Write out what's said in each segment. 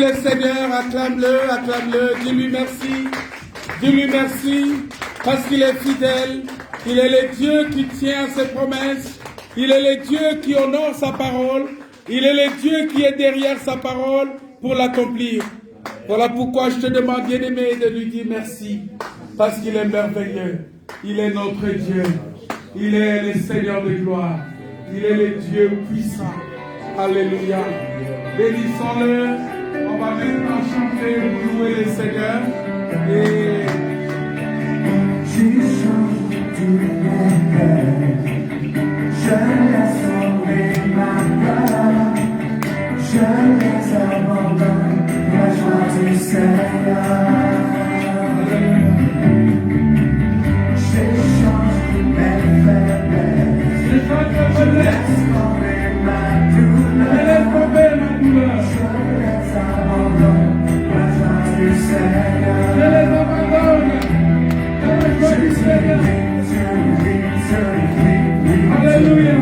Le Seigneur, acclame-le, acclame-le, dis-lui merci, parce qu'il est fidèle, il est le Dieu qui tient ses promesses, il est le Dieu qui honore sa parole, il est le Dieu qui est derrière sa parole pour l'accomplir. Voilà pourquoi je te demande, bien-aimé, de lui dire merci, parce qu'il est merveilleux, il est notre Dieu, il est le Seigneur de gloire, il est le Dieu puissant. Alléluia. Bénissons-le. On va maintenant chanter pour louer le Seigneur. Et tu chantes tout mon cœur. Je laisse tomber ma peur. Je les abandonne. La joie du Seigneur. J'échange toutes mes faiblesses. Je laisse tomber ma douleur. Je les abandonne. La joie du Seigneur. Alléluia.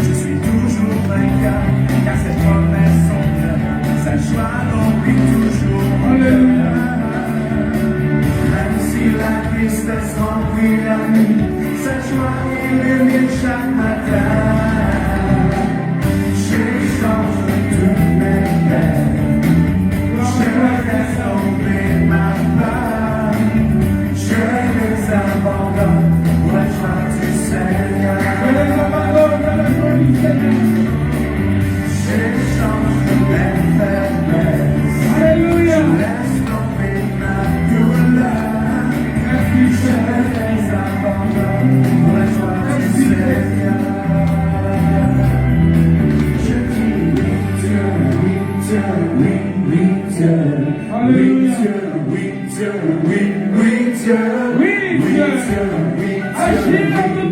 Je suis toujours vainqueur, car cette promesse sont vraies. Sa joie remplit toujours mon cœur. Même si la tristesse remplit la nuit, sa joie illumine chaque matin. J'échange toutes mes peines, je laisse tomber ma peur, je les abandonne pour la joie du Seigneur. J'échange toutes mes faiblesses, je laisse tomber ma douleur, je les abandonne pour la joie du Seigneur. Je dis oui Dieu, oui Dieu, oui Dieu, oui Dieu, oui Dieu, oui Dieu, oui Dieu, oui Dieu,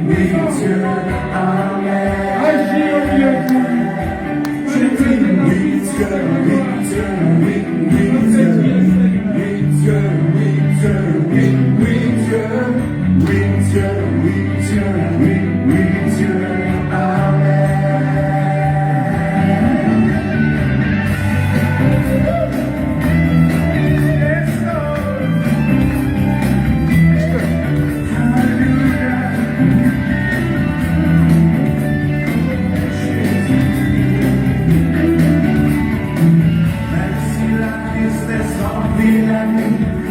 oui Dieu, amen. Je dis oui Dieu, oui Dieu, oui Dieu, oui Dieu, oui Dieu, oui Dieu, oui Dieu, oui Dieu, oui Dieu, amen.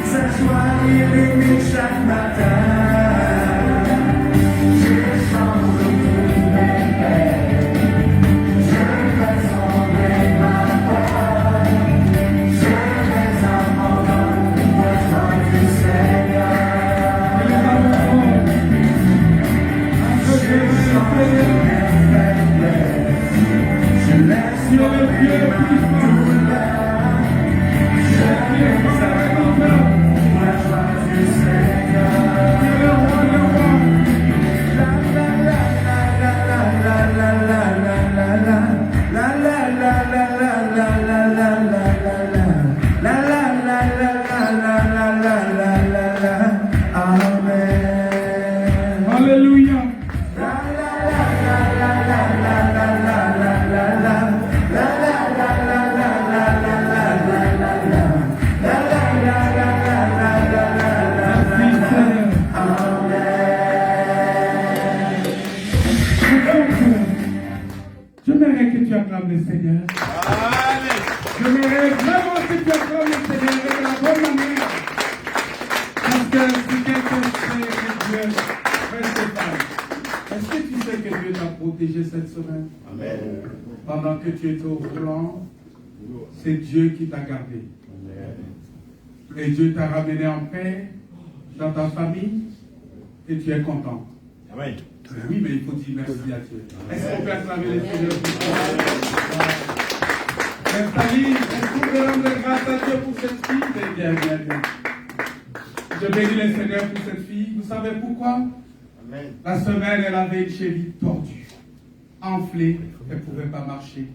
Sa joie illumine chaque matin. J'échange toutes mes peines. Je laisse tomber ma peur. Je les abandonne pour la joie du Seigneur. J'échange mes faiblesses. Je laisse tomber ma douleur. Je les abandonne. J'aimerais que tu acclames le Seigneur. J'aimerais vraiment que tu acclames le Seigneur de la bonne manière. Parce que si quelqu'un sait que Dieu reste pas. Est-ce que tu sais que Dieu t'a protégé cette semaine? Amen. Pendant que tu étais au volant, c'est Dieu qui t'a gardé. Et Dieu t'a ramené en paix dans ta famille et tu es content. Amen. Oui, mais il faut dire merci à Dieu. Est-ce qu'on peut acclamer les Seigneurs du Nathalie, est-ce qu'on peut rendre grâce à Dieu pour cette fille? Bien, bien, bien. Je bénis le Seigneur pour cette fille. Vous savez pourquoi? Amen. La semaine, elle avait une cheville tordue. enflée, elle ne pouvait pas marcher.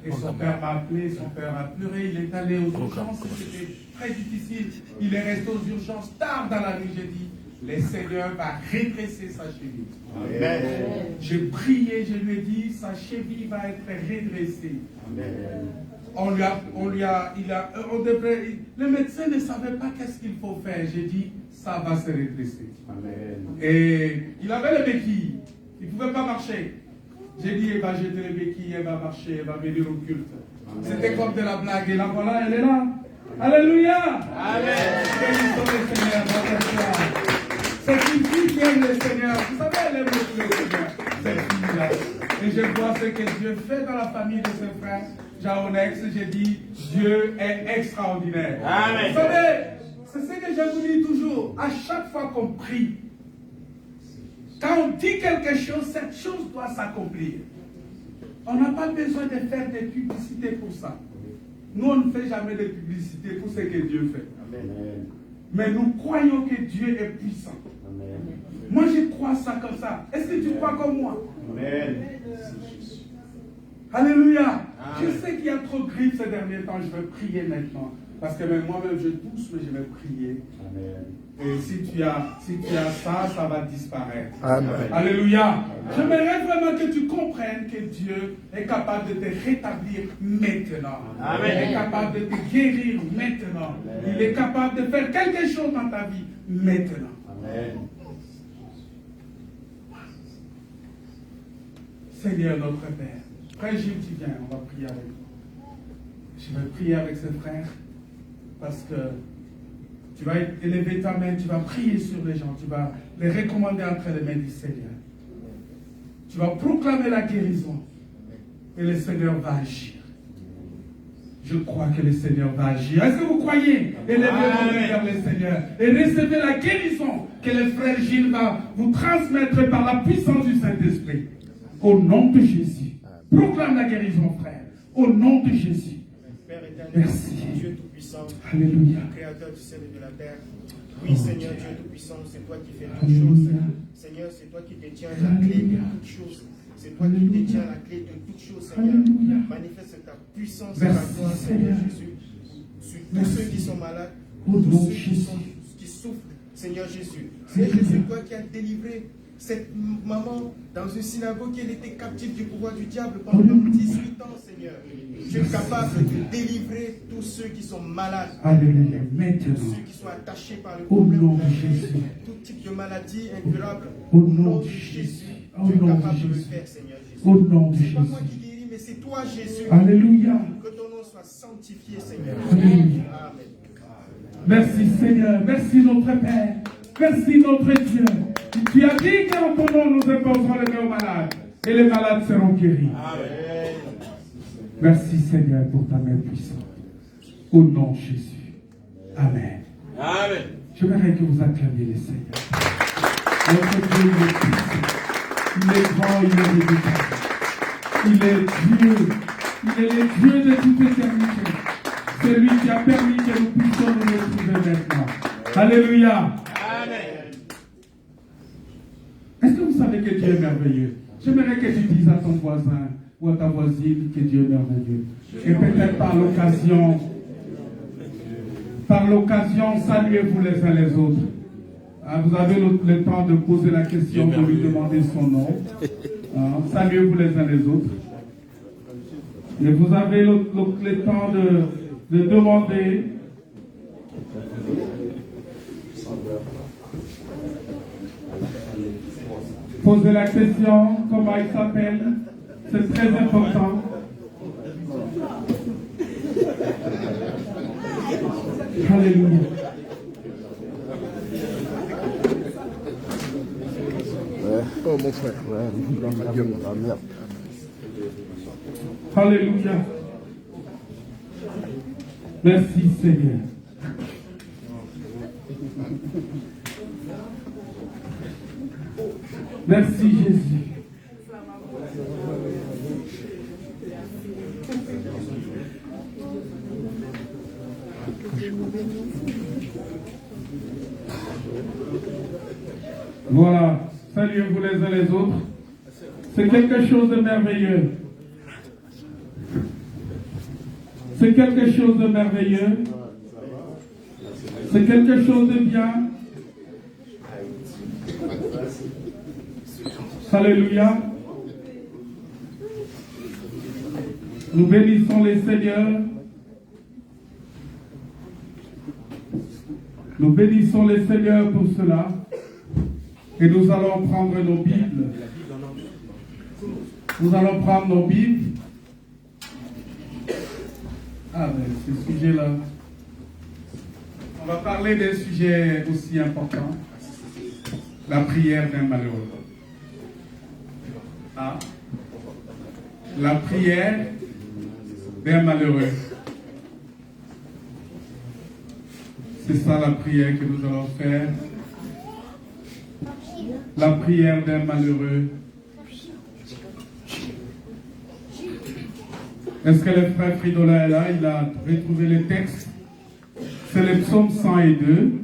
Et son père m'a appelé, son père a pleuré, il est allé aux urgences, c'était très difficile. Il est resté aux urgences tard dans la nuit, j'ai dit, le Seigneur va redresser sa cheville. Amen. J'ai prié, je lui ai dit, sa cheville va être redressée. Amen. Le médecin ne savait pas qu'est-ce qu'il faut faire. J'ai dit, ça va se redresser. Amen. Et il avait le béquille, il ne pouvait pas marcher. J'ai dit, elle va jeter les béquilles, elle va marcher, elle va venir au culte. C'était comme de la blague. Et là, voilà, elle est là. Alléluia. Amen. Bénissons le Seigneur. C'est une fille qui aime le Seigneur. Vous savez, elle aime beaucoup le Seigneur. Cette fille-là. Et je vois ce que Dieu fait dans la famille de ses frères. Jaonex, j'ai dit, Dieu est extraordinaire. Amen. Vous savez, c'est ce que je vous dis toujours. À chaque fois qu'on prie, quand on dit quelque chose, cette chose doit s'accomplir. On n'a pas besoin de faire des publicités pour ça. Nous, on ne fait jamais de publicité pour ce que Dieu fait. Amen. Mais nous croyons que Dieu est puissant. Amen. Moi, je crois ça comme ça. Est-ce que tu crois comme moi? Amen. Alléluia. Amen. Je sais qu'il y a trop de grippe ces derniers temps. Je vais prier maintenant. Parce que même moi-même, je tousse, mais je vais prier. Amen. Et si tu as ça, ça va disparaître. Amen. Alléluia. J'aimerais vraiment que tu comprennes que Dieu est capable de te rétablir maintenant. Amen. Il est capable de te guérir maintenant. Amen. Il est capable de faire quelque chose dans ta vie maintenant. Amen. Seigneur notre Père. Frère Gilles, tu viens, on va prier avec toi. Je vais prier avec ses frères parce que tu vas élever ta main, tu vas prier sur les gens, tu vas les recommander entre les mains du Seigneur. Tu vas proclamer la guérison et le Seigneur va agir. Je crois que le Seigneur va agir. Est-ce que vous croyez? Élevez vos mains vers le Seigneur et recevez la guérison que le frère Gilles va vous transmettre par la puissance du Saint-Esprit. Au nom de Jésus. Proclame la guérison, frère. Au nom de Jésus. Père éternel, merci. Dieu Tout-Puissant, Alléluia. Créateur du ciel et de la terre. Oui, Seigneur, Dieu Tout-Puissant, c'est toi qui fais toutes choses. Seigneur, c'est toi qui détiens la clé de toutes choses. C'est toi qui détiens la clé de toutes choses, Seigneur. Manifeste ta puissance et ta gloire, Seigneur Jésus, sur tous ceux qui sont malades, tous ceux qui souffrent, Seigneur Jésus. Seigneur Jésus, c'est toi qui as délivré cette maman dans une synagogue, elle était captive du pouvoir du diable pendant 18 ans, Seigneur. Tu es capable de délivrer tous ceux qui sont malades. Alléluia. Tous ceux qui sont attachés par le problème, tout type de maladie incurable. Au nom de Jésus. Tu es capable de le faire, Seigneur Jésus. Au nom de C'est Jésus. pas moi qui guéris, mais c'est toi, Jésus. Alléluia. Que ton nom soit sanctifié, Seigneur. Alléluia. Amen. Merci, Seigneur. Merci, notre Père. Merci, notre Dieu. Tu as dit qu'en ton nom, nous imposerons les mains aux malades. Et les malades seront guéris. Amen. Merci, Seigneur, pour ta main puissante. Au nom de Jésus. Amen. Amen. J'aimerais que vous acclamiez le Seigneur. Notre Dieu, il est puissant. Il est grand, il est redoutable. Il est Dieu. Il est le Dieu de toute éternité. C'est lui qui a permis que nous puissions nous retrouver maintenant. Alléluia. Amen. Est-ce que vous savez que Dieu est merveilleux? J'aimerais que tu dises à ton voisin ou à ta voisine que Dieu est merveilleux. Et peut-être par l'occasion, saluez-vous les uns les autres. Vous avez le temps de poser la question, de lui demander son nom. Saluez-vous les uns les autres. Et vous avez le temps de demander. Posez la question, comment il s'appelle. C'est très important. Alléluia. Oh mon frère, merde. Alléluia. Merci Seigneur. Merci Jésus. Voilà. Saluez-vous les uns les autres. C'est quelque chose de merveilleux. C'est quelque chose de merveilleux. C'est quelque chose de bien. Alléluia. Nous bénissons les Seigneurs. Nous bénissons les Seigneurs pour cela. Et nous allons prendre nos Bibles. Nous allons prendre nos Bibles. Ah, mais ce sujet-là. On va parler d'un sujet aussi important. La prière d'un malheureux. Ah. La prière d'un malheureux. C'est ça la prière que nous allons faire. La prière d'un malheureux. Est-ce que le frère Fridola est là? Il a retrouvé le texte. C'est le psaume 102.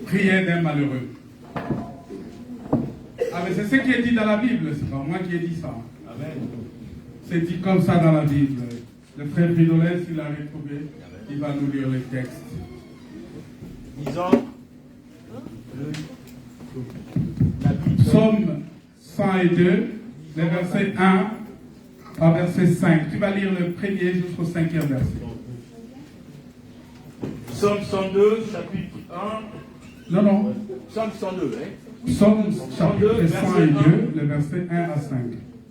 Prière d'un malheureux. Ah, mais c'est ce qui est dit dans la Bible, c'est pas moi qui ai dit ça. Amen. C'est dit comme ça dans la Bible. Le frère Fridola, s'il l'a retrouvé, il va nous lire le texte. Disons, Psaume 102, le verset 1 à verset 5. Tu vas lire le premier jusqu'au 5e verset. Psaume 102, chapitre 1. Non. Psaume 102, hein. Psaume chapitre 102, le verset 1 à 5.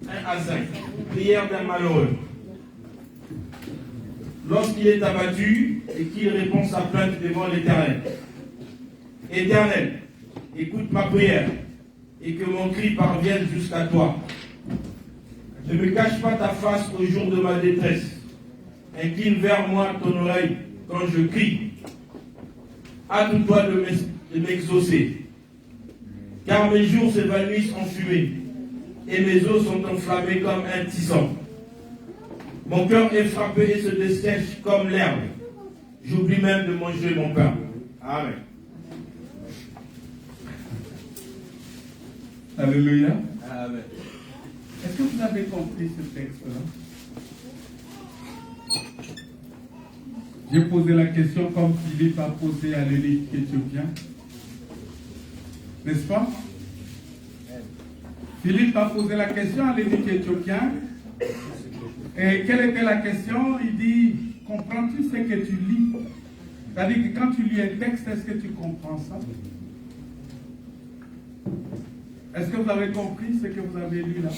1 à 5. Prière d'un malheureux. Lorsqu'il est abattu et qu'il répond sa plainte devant l'Éternel. Éternel, écoute ma prière et que mon cri parvienne jusqu'à toi. Ne me cache pas ta face au jour de ma détresse. Incline vers moi ton oreille quand je crie. Hâte-toi de m'exaucer. Car mes jours s'évanouissent en fumée et mes os sont enflammés comme un tisson. Mon cœur est frappé et se dessèche comme l'herbe. J'oublie même de manger mon pain. Amen. Alléluia. Amen. Est-ce que vous avez compris ce texte-là? J'ai posé la question comme Philippe a posé à l'élite éthiopien. N'est-ce pas? Philippe a posé la question à l'élite éthiopien. Et quelle était la question? Il dit, comprends-tu ce que tu lis? C'est-à-dire que quand tu lis un texte, est-ce que tu comprends ça? Est-ce que vous avez compris ce que vous avez lu là?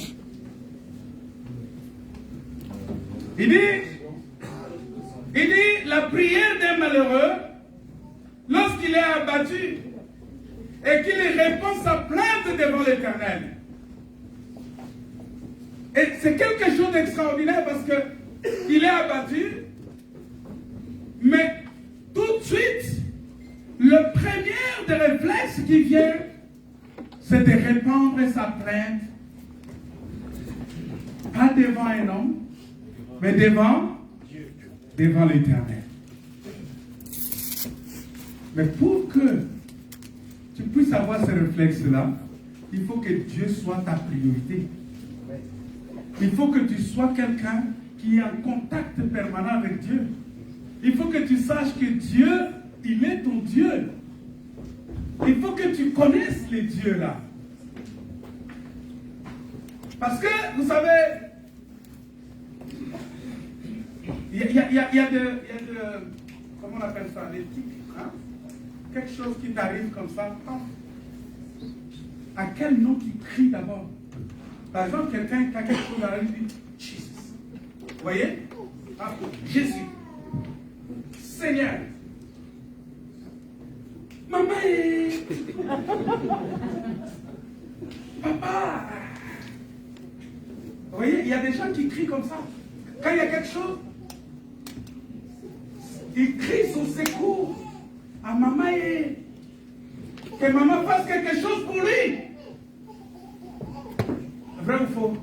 Il dit, la prière d'un malheureux, lorsqu'il est abattu et qu'il répond sa plainte devant l'Éternel. Et c'est quelque chose d'extraordinaire parce qu'il est abattu, mais tout de suite, le premier des réflexes qui vient, c'est de répandre sa plainte, pas devant un homme, mais devant l'Éternel. Mais pour que tu puisses avoir ce réflexe-là, il faut que Dieu soit ta priorité. Il faut que tu sois quelqu'un qui est en contact permanent avec Dieu. Il faut que tu saches que Dieu, il est ton Dieu. Il faut que tu connaisses les dieux là. Parce que, vous savez, il y a de comment on appelle ça, l'éthique, hein? Quelque chose qui t'arrive comme ça, à quel nom tu cries d'abord? Par exemple, quelqu'un qui a quelque chose à lui dit, Jesus. Vous voyez? Ah, Jésus. Seigneur. Maman. Papa. Vous voyez, il y a des gens qui crient comme ça. Quand il y a quelque chose, ils crient son secours à maman et que maman fasse quelque chose pour lui. Vrai ou faux?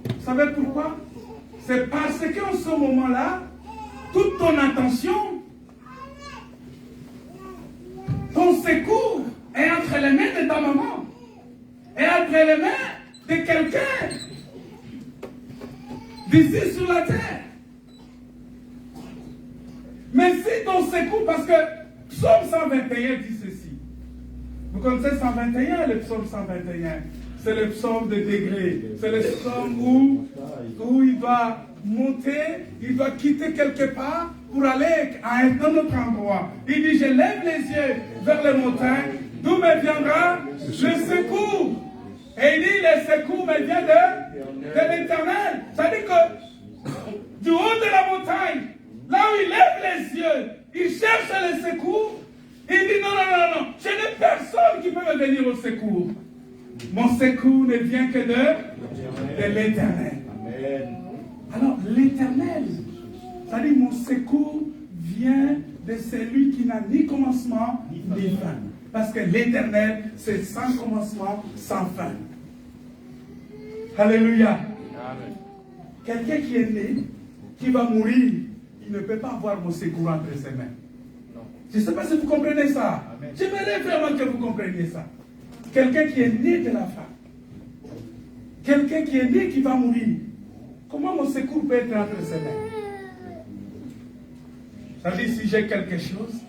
Vous savez pourquoi? C'est parce qu'en ce moment-là, toute ton attention secours est entre les mains de ta maman, et entre les mains de quelqu'un d'ici sur la terre. Mais si ton secours, parce que Psaume 121 dit ceci. Vous connaissez 121, le psaume 121. C'est le psaume de degré. C'est le psaume où il doit monter, il doit quitter quelque part pour aller à un autre endroit. Il dit, je lève les yeux vers les montagnes, d'où me viendra le secours. Et il dit, le secours me vient de l'Éternel. C'est-à-dire que du haut de la montagne, là où il lève les yeux, il cherche le secours. Il dit, non, je n'ai personne qui peut me venir au secours. Mon secours ne vient que de l'Éternel. Alors, l'Éternel, c'est-à-dire mon secours vient de celui qui n'a ni commencement ni fin. Parce que l'Éternel, c'est sans commencement, sans fin. Alléluia. Quelqu'un qui est né, qui va mourir, il ne peut pas avoir mon secours entre ses mains. Je ne sais pas si vous comprenez ça. J'aimerais vraiment que vous compreniez ça. Quelqu'un qui est né de la femme, quelqu'un qui est né qui va mourir, comment mon secours peut être entre ses mains? C'est-à-dire, si j'ai quelque chose,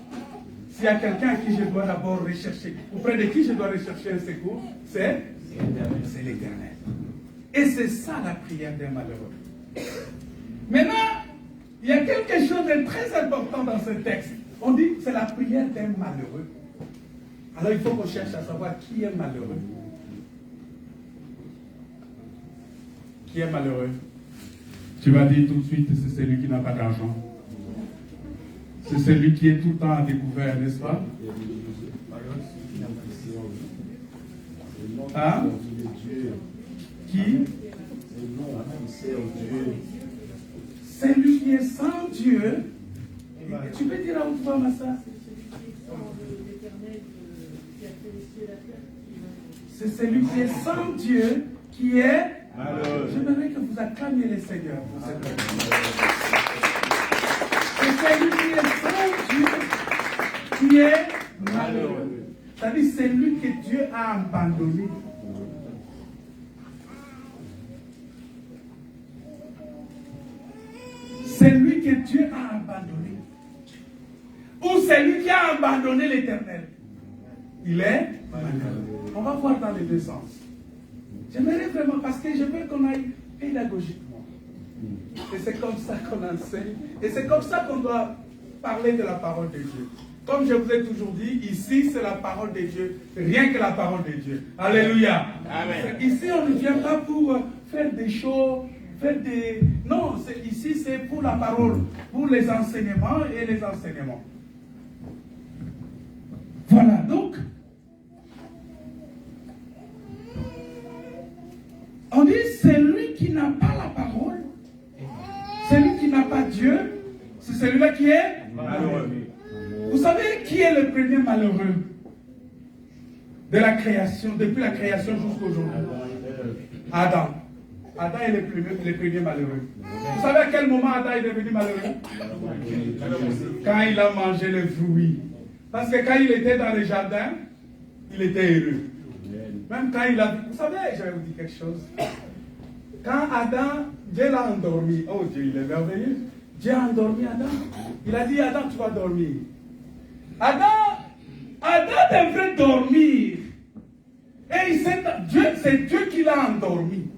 s'il y a quelqu'un à qui je dois d'abord rechercher, auprès de qui je dois rechercher un secours, c'est l'Éternel. Et c'est ça la prière d'un malheureux. Maintenant, il y a quelque chose de très important dans ce texte. On dit que c'est la prière d'un malheureux. Alors il faut qu'on cherche à savoir qui est malheureux. Qui est malheureux? Tu vas dire tout de suite, c'est celui qui n'a pas d'argent. C'est celui qui est tout le temps à découvert, n'est-ce pas? Hein? Qui? Celui qui est sans Dieu. Tu peux dire à haute voix, Massa? C'est celui qui est sans Dieu qui est malheureux. J'aimerais que vous acclamiez le Seigneur pour cette personne. C'est celui qui est sans Dieu qui est malheureux. C'est-à-dire celui que Dieu a abandonné. Celui que Dieu a abandonné. Ou celui qui a abandonné l'Éternel. Il est malheureux. On va voir dans les deux sens. J'aimerais vraiment, parce que je veux qu'on aille pédagogiquement. Et c'est comme ça qu'on enseigne. Et c'est comme ça qu'on doit parler de la parole de Dieu. Comme je vous ai toujours dit, ici c'est la parole de Dieu, rien que la parole de Dieu. Alléluia. Amen. Ici on ne vient pas pour faire des shows, faire des... Non, ici c'est pour la parole, pour les enseignements et les enseignements. Voilà, donc, on dit celui qui n'a pas la parole, celui qui n'a pas Dieu, c'est celui-là qui est malheureux. Vous savez qui est le premier malheureux de la création, depuis la création jusqu'à aujourd'hui? Adam. Adam est le premier malheureux. Vous savez à quel moment Adam est devenu malheureux? Quand il a mangé le fruit. Parce que quand il était dans le jardin, il était heureux. Même quand il a... Vous savez, je vais vous dire quelque chose. Quand Adam, Dieu l'a endormi. Oh Dieu, il est merveilleux. Dieu a endormi Adam. Il a dit, Adam, tu vas dormir. Adam devrait dormir. Et c'est Dieu qui l'a endormi.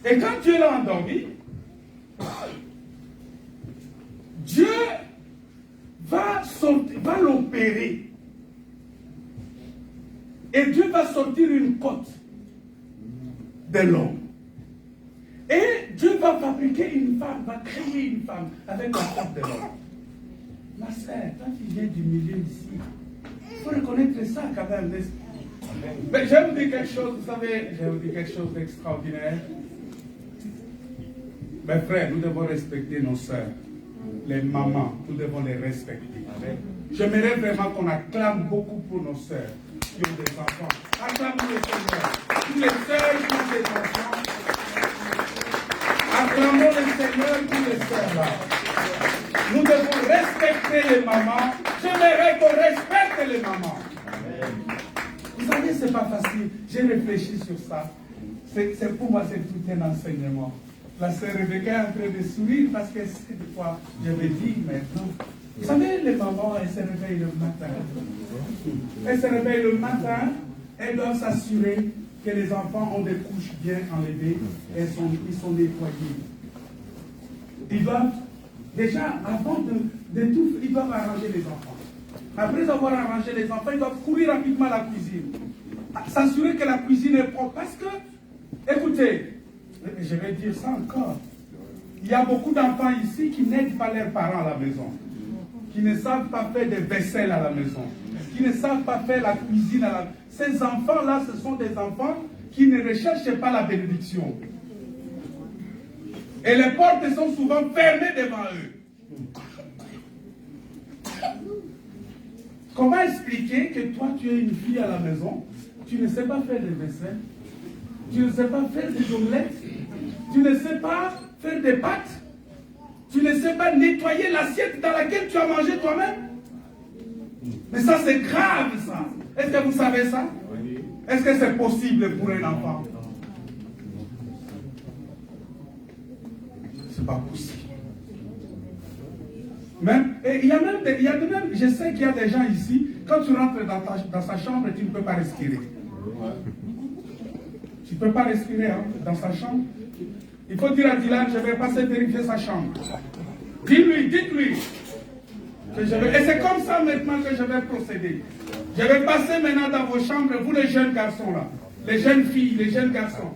Et quand Dieu l'a endormi, Dieu va l'opérer. Et Dieu va sortir une côte de l'homme. Et Dieu va fabriquer une femme, va créer une femme avec la côte de l'homme. Ma sœur, toi qui viens du milieu ici, il faut reconnaître ça quand même. Mais je vais vous dire quelque chose, vous savez, je vais vous dire quelque chose d'extraordinaire. Mes frères, nous devons respecter nos sœurs. Les mamans, nous devons les respecter. J'aimerais vraiment qu'on acclame beaucoup pour nos sœurs qui ont des enfants. Acclamons le Seigneur. Tous les sœurs qui ont des enfants. Acclamons le Seigneur pour les sœurs là. Nous devons respecter les mamans. J'aimerais qu'on respecte les mamans. Vous savez, c'est pas facile. J'ai réfléchi sur ça. C'est pour moi, c'est tout un enseignement. La sœur Rebecca est en train de sourire parce qu'elle sait de quoi je vais dire maintenant. Vous savez, les mamans, elles se réveillent le matin. Elles se réveillent le matin, elles doivent s'assurer que les enfants ont des couches bien enlevées et ils sont nettoyés. Ils doivent, déjà, avant de tout, ils doivent arranger les enfants. Après avoir arrangé les enfants, ils doivent courir rapidement à la cuisine. S'assurer que la cuisine est propre. Parce que, écoutez, je vais dire ça encore. Il y a beaucoup d'enfants ici qui n'aident pas leurs parents à la maison. Qui ne savent pas faire des vaisselles à la maison. Qui ne savent pas faire la cuisine à la maison. Ces enfants-là, ce sont des enfants qui ne recherchent pas la bénédiction. Et les portes sont souvent fermées devant eux. Comment expliquer que toi, tu es une fille à la maison, tu ne sais pas faire des vaisselles, tu ne sais pas faire des omelettes, tu ne sais pas faire des pâtes, tu ne sais pas nettoyer l'assiette dans laquelle tu as mangé toi-même? Mais ça, c'est grave, ça. Est-ce que vous savez ça? Est-ce que c'est possible pour un enfant? C'est pas possible. Même, et il y a même, je sais qu'il y a des gens ici, quand tu rentres dans sa chambre, tu ne peux pas respirer. Tu ne peux pas respirer dans sa chambre. Il faut dire à Dylan, je vais passer vérifier sa chambre. Dites-lui. Et c'est comme ça maintenant que je vais procéder. Je vais passer maintenant dans vos chambres, vous les jeunes garçons là. Les jeunes filles, les jeunes garçons.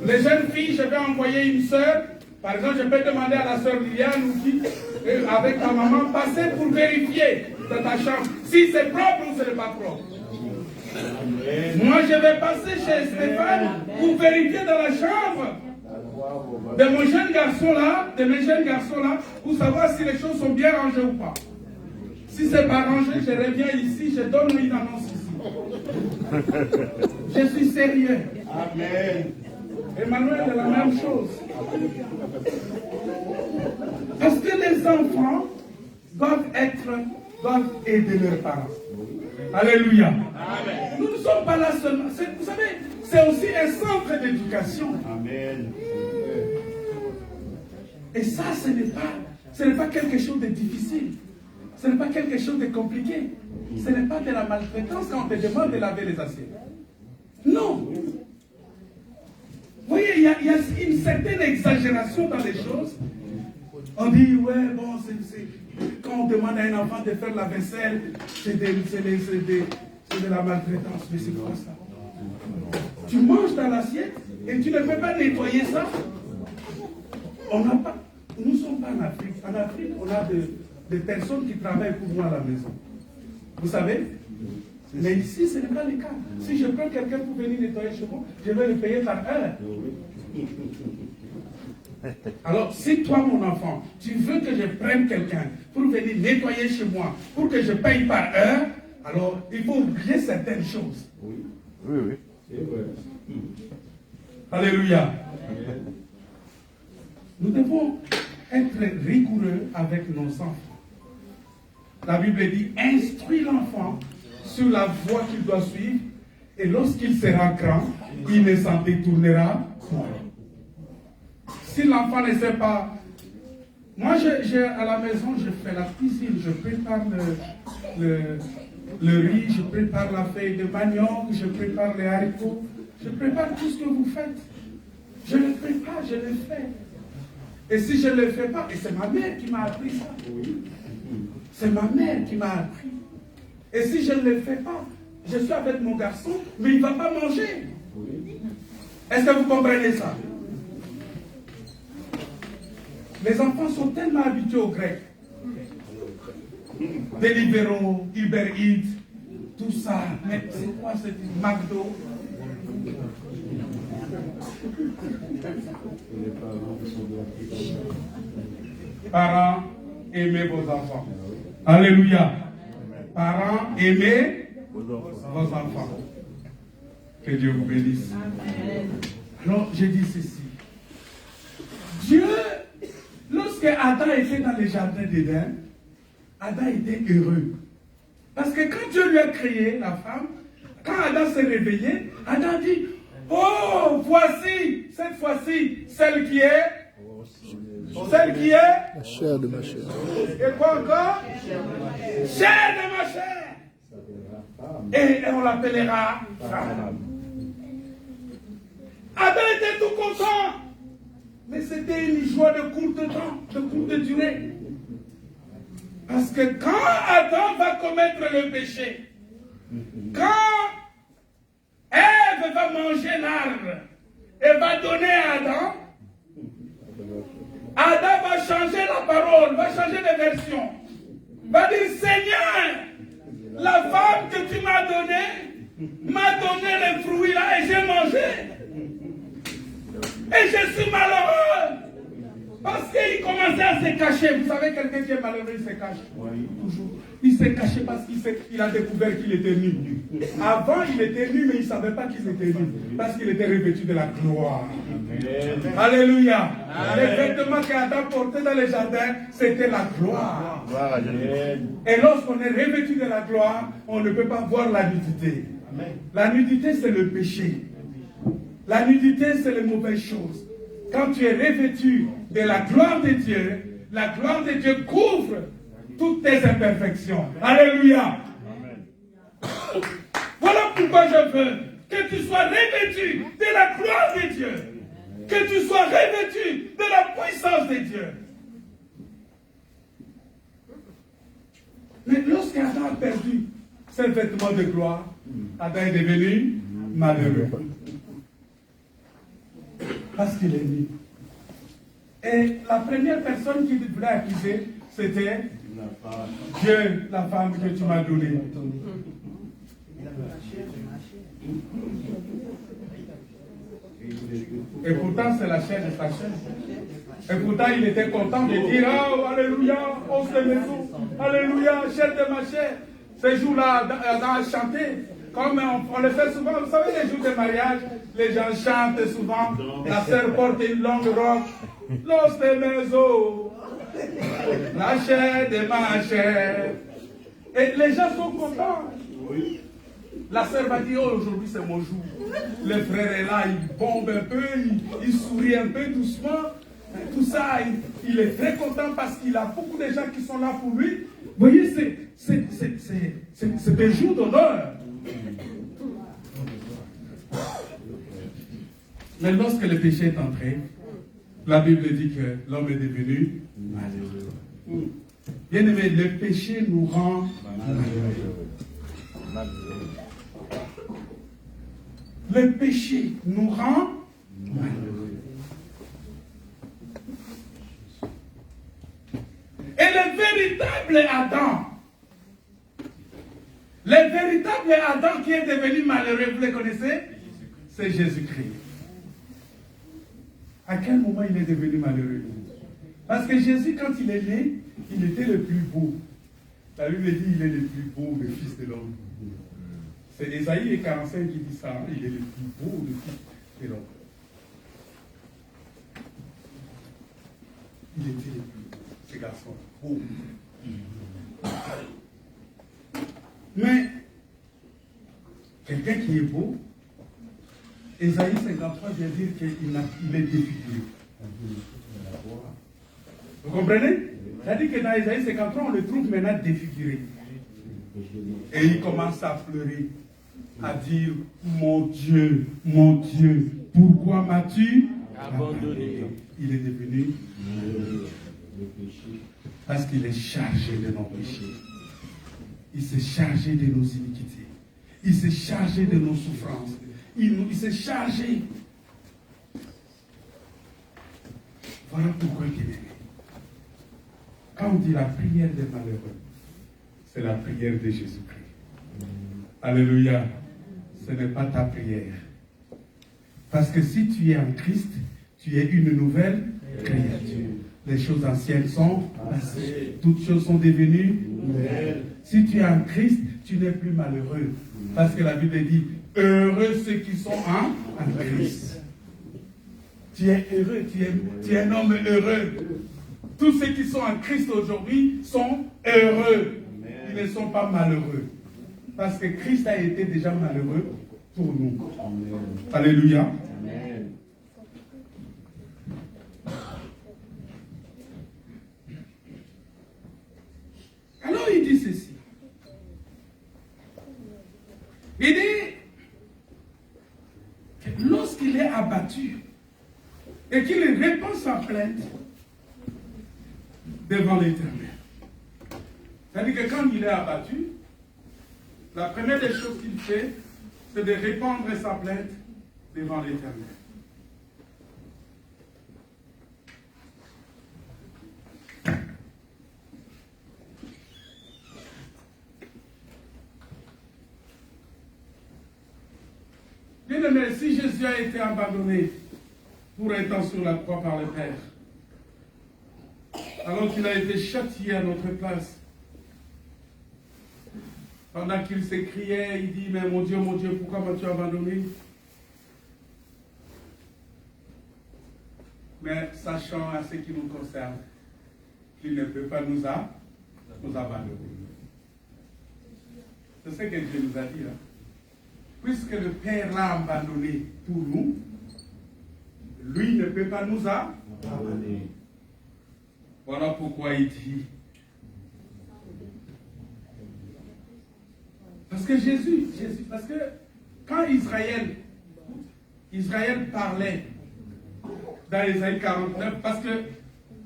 Les jeunes filles, je vais envoyer une sœur. Par exemple, je peux demander à la sœur Liliane ou qui, avec ta maman, passer pour vérifier dans ta chambre si c'est propre ou ce n'est pas propre. Moi, je vais passer chez Stéphane pour vérifier dans la chambre de mon jeune garçon là, de mes jeunes garçons là, pour savoir si les choses sont bien rangées ou pas. Si c'est pas rangé, je reviens ici, je donne une annonce ici. Je suis sérieux. Amen. Emmanuel est la même chose. Parce que les enfants doivent aider leurs parents. Alléluia. Amen. Nous ne sommes pas là seulement. Vous savez, c'est aussi un centre d'éducation. Amen. Et ça, ce n'est pas quelque chose de difficile. Ce n'est pas quelque chose de compliqué. Ce n'est pas de la maltraitance quand on te demande de laver les assiettes. Non. Vous voyez, il y a une certaine exagération dans les choses. On dit, ouais, bon, quand on demande à un enfant de faire la vaisselle, c'est de la maltraitance. Mais c'est quoi ça? Tu manges dans l'assiette et tu ne peux pas nettoyer ça. Nous ne sommes pas en Afrique. En Afrique, on a des personnes qui travaillent pour moi à la maison. Vous savez? Mais ici, ce n'est pas le cas. Si je prends quelqu'un pour venir nettoyer chez moi, je vais le payer par heure. Alors, si toi, mon enfant, tu veux que je prenne quelqu'un pour venir nettoyer chez moi, pour que je paye par heure, alors il faut oublier certaines choses. Oui. Alléluia. Nous devons être rigoureux avec nos enfants. La Bible dit, instruis l'enfant sur la voie qu'il doit suivre, et lorsqu'il sera grand, il ne s'en détournera point. Si l'enfant ne sait pas, moi à la maison, je fais la cuisine, je prépare le riz, je prépare la feuille de manioc, je prépare les haricots, je prépare tout ce que vous faites. Je le prépare, je le fais. Et si je ne le fais pas, et c'est ma mère qui m'a appris ça. C'est ma mère qui m'a appris. Et si je ne le fais pas, je suis avec mon garçon, mais il ne va pas manger. Est-ce que vous comprenez ça? Les enfants sont tellement habitués au grec. Deliveroo, Uber Eats, tout ça. Mais c'est quoi ce McDo? Parents, aimez vos enfants. Alléluia. Parents, aimez vos enfants. Que Dieu vous bénisse. Alors, je dis ceci. Dieu, lorsqu'il lorsque Adam était dans le jardin d'Éden, Adam était heureux. Parce que quand Dieu lui a créé la femme, quand Adam s'est réveillé, Adam dit, oh, voici, cette fois-ci, celle qui est La chair de ma chair. et quoi encore? Chair de ma chair. Et on l'appellera femme. Adam était tout content. Mais c'était une joie de courte durée. Parce que quand Adam va commettre le péché, quand Ève va manger l'arbre et va donner à Adam, Adam va changer la parole, va changer de version. Va dire, Seigneur, la femme que tu m'as donné les fruits là et j'ai mangé. Et je suis malheureux. Parce qu'il commençait à se cacher. Vous savez, quelqu'un qui est malheureux, il se cache. Toujours. Il s'est caché parce qu'il a découvert qu'il était nu. Avant, il était nu, mais il ne savait pas qu'il était nu. Parce qu'il était revêtu de la gloire. Amen. Alléluia. Les vêtements qu'Adam portait dans le jardin, c'était la gloire. Amen. Et lorsqu'on est revêtu de la gloire, on ne peut pas voir la nudité. Amen. La nudité, c'est le péché. La nudité, c'est les mauvaises choses. Quand tu es revêtu de la gloire de Dieu couvre toutes tes imperfections. Alléluia. Amen. Voilà pourquoi je veux que tu sois revêtu de la gloire de Dieu. Que tu sois revêtu de la puissance de Dieu. Mais lorsqu'Adam a perdu ses vêtements de gloire, Adam est devenu malheureux. Parce qu'il est nu. Et la première personne qui voulait accuser, c'était Dieu, la femme que tu m'as donnée. Et pourtant, c'est la chair de sa chair. Et pourtant, il était content de dire, oh, alléluia, on se maison, alléluia, chair de ma chair. Ces jours-là, on a chanté. Comme on le fait souvent, vous savez, les jours de mariage, les gens chantent souvent. La sœur porte une longue robe. Los de maison, la chair de ma chair. Et les gens sont contents. La sœur va dire, oh, aujourd'hui c'est mon jour. Le frère est là, il bombe un peu, il sourit un peu doucement. Tout ça, il est très content parce qu'il a beaucoup de gens qui sont là pour lui. Vous voyez, c'est des jours d'honneur. Mais lorsque le péché est entré, la Bible dit que l'homme est devenu malheureux. Bien aimé, le péché nous rend malheureux. Le péché nous rend malheureux. Et le véritable Adam qui est devenu malheureux, vous le connaissez? C'est Jésus-Christ. À quel moment il est devenu malheureux? Parce que Jésus, quand il est né, il était le plus beau. La Bible dit il est le plus beau, le Fils de l'homme. C'est Ésaïe 45 qui dit ça. Il est le plus beau, le Fils de l'homme. Il était le plus beau, ce garçon. Beau. Mais, quelqu'un qui est beau, Ésaïe 53 vient dire qu'il est défiguré. Vous comprenez? C'est-à-dire que dans Ésaïe 53, on le trouve maintenant défiguré. Et il commence à pleurer, à dire, mon Dieu, pourquoi m'as-tu abandonné? Il est devenu parce qu'il est chargé de nos péchés. Il s'est chargé de nos iniquités. Il s'est chargé de nos souffrances. Il s'est chargé. Voilà pourquoi il est aimé. Quand on dit la prière des malheureux, c'est la prière de Jésus-Christ. Alléluia. Ce n'est pas ta prière. Parce que si tu es en Christ, tu es une nouvelle créature. Les choses anciennes sont passées. Toutes choses sont devenues nouvelles. Si tu es en Christ, tu n'es plus malheureux. Parce que la Bible dit, heureux ceux qui sont en Christ. Tu es heureux, tu es un homme heureux. Tous ceux qui sont en Christ aujourd'hui sont heureux. Ils ne sont pas malheureux. Parce que Christ a été déjà malheureux pour nous. Amen. Alléluia. Amen. Alors il dit ceci. Il dit que lorsqu'il est abattu et qu'il répand sa plainte devant l'Éternel. C'est-à-dire que quand il est abattu, la première des choses qu'il fait, c'est de répandre sa plainte devant l'Éternel. Bien-aimé, si Jésus a été abandonné pour un temps sur la croix par le Père, alors qu'il a été châtié à notre place, pendant qu'il s'écriait, il dit, mais mon Dieu, pourquoi m'as-tu abandonné? Mais sachant à ce qui nous concerne, qu'il ne peut pas nous abandonner. C'est ce que Dieu nous a dit. Hein? Puisque le Père l'a abandonné pour nous, lui ne peut pas nous abandonner. Voilà pourquoi il dit. Parce que parce que quand Israël parlait dans Ésaïe 49, parce que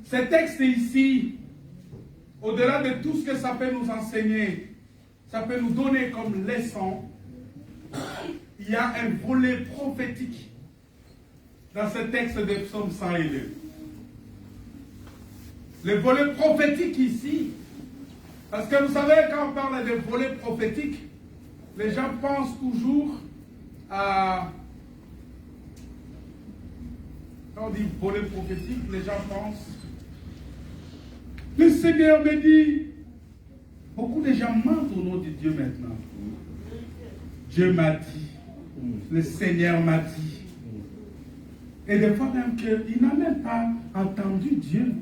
ce texte ici, au-delà de tout ce que ça peut nous enseigner, ça peut nous donner comme leçon, il y a un volet prophétique dans ce texte de Psaume 102. Le volet prophétique ici, parce que vous savez, quand on parle de volet prophétique, les gens pensent toujours à... Quand on dit volet prophétique, les gens pensent... Le Seigneur me dit... Beaucoup de gens mentent au nom de Dieu maintenant. Dieu m'a dit. Le Seigneur m'a dit. Et des fois même qu'il n'a même pas entendu Dieu.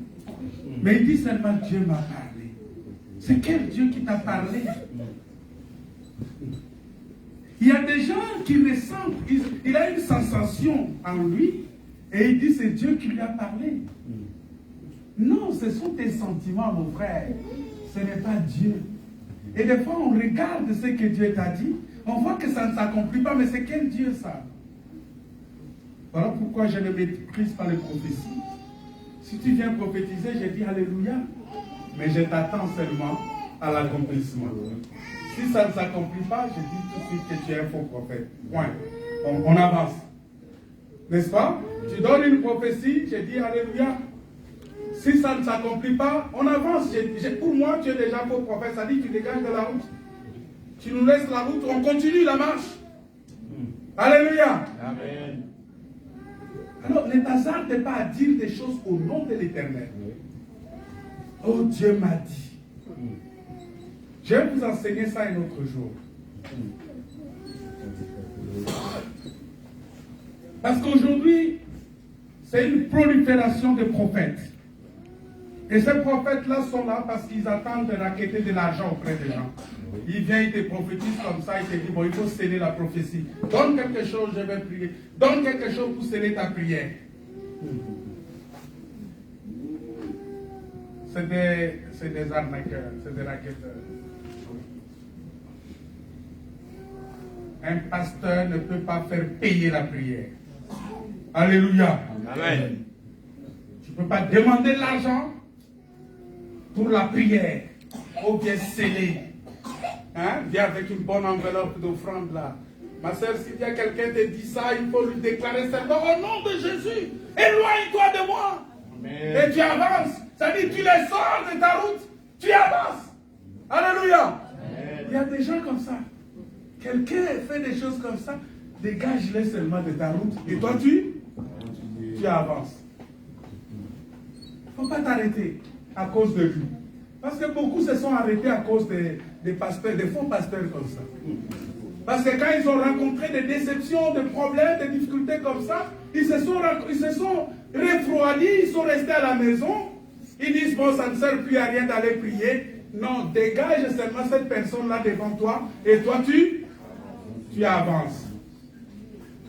Mais il dit seulement Dieu m'a parlé. C'est quel Dieu qui t'a parlé? Il y a des gens qui ressentent, il a une sensation en lui et il dit c'est Dieu qui lui a parlé. Non, ce sont tes sentiments, mon frère. Ce n'est pas Dieu. Et des fois, on regarde ce que Dieu t'a dit, on voit que ça ne s'accomplit pas, mais c'est quel Dieu ça? Voilà pourquoi je ne méprise pas les prophéties. Si tu viens prophétiser, je dis Alléluia. Mais je t'attends seulement à l'accomplissement. Si ça ne s'accomplit pas, je dis tout de suite que tu es un faux prophète. Point. On avance. N'est-ce pas? Tu donnes une prophétie, je dis Alléluia. Si ça ne s'accomplit pas, on avance. Pour moi, tu es déjà faux prophète. Ça dit que tu dégages de la route. Tu nous laisses la route, on continue la marche. Alléluia. Amen. Alors, ne t'hasarde pas à dire des choses au nom de l'Éternel. Oh, Dieu m'a dit. Je vais vous enseigner ça un autre jour. Parce qu'aujourd'hui, c'est une prolifération de prophètes. Et ces prophètes-là sont là parce qu'ils attendent de raqueter de l'argent auprès des gens. Il vient, il te prophétise comme ça, il te dit, bon, il faut sceller la prophétie. Donne quelque chose, je vais prier. Donne quelque chose pour sceller ta prière. C'est des arnaqueurs, c'est des raquetteurs. Un pasteur ne peut pas faire payer la prière. Alléluia. Amen. Tu ne peux pas demander de l'argent pour la prière. Ou bien sceller. Hein? Viens avec une bonne enveloppe d'offrande là. Ma soeur, si bien quelqu'un te dit ça, il faut lui déclarer seulement au nom de Jésus. Éloigne-toi de moi. Amen. Et tu avances. Ça dit, tu les sors de ta route. Tu avances. Alléluia. Amen. Il y a des gens comme ça. Quelqu'un fait des choses comme ça. Dégage-les seulement de ta route. Et toi, tu avances. Il ne faut pas t'arrêter à cause de lui. Parce que beaucoup se sont arrêtés à cause des pasteurs, des faux pasteurs comme ça. Parce que quand ils ont rencontré des déceptions, des problèmes, des difficultés comme ça, ils se sont refroidis, ils sont restés à la maison, Ils disent, bon, ça ne sert plus à rien d'aller prier. Non, dégage seulement cette personne-là devant toi et toi, tu avances.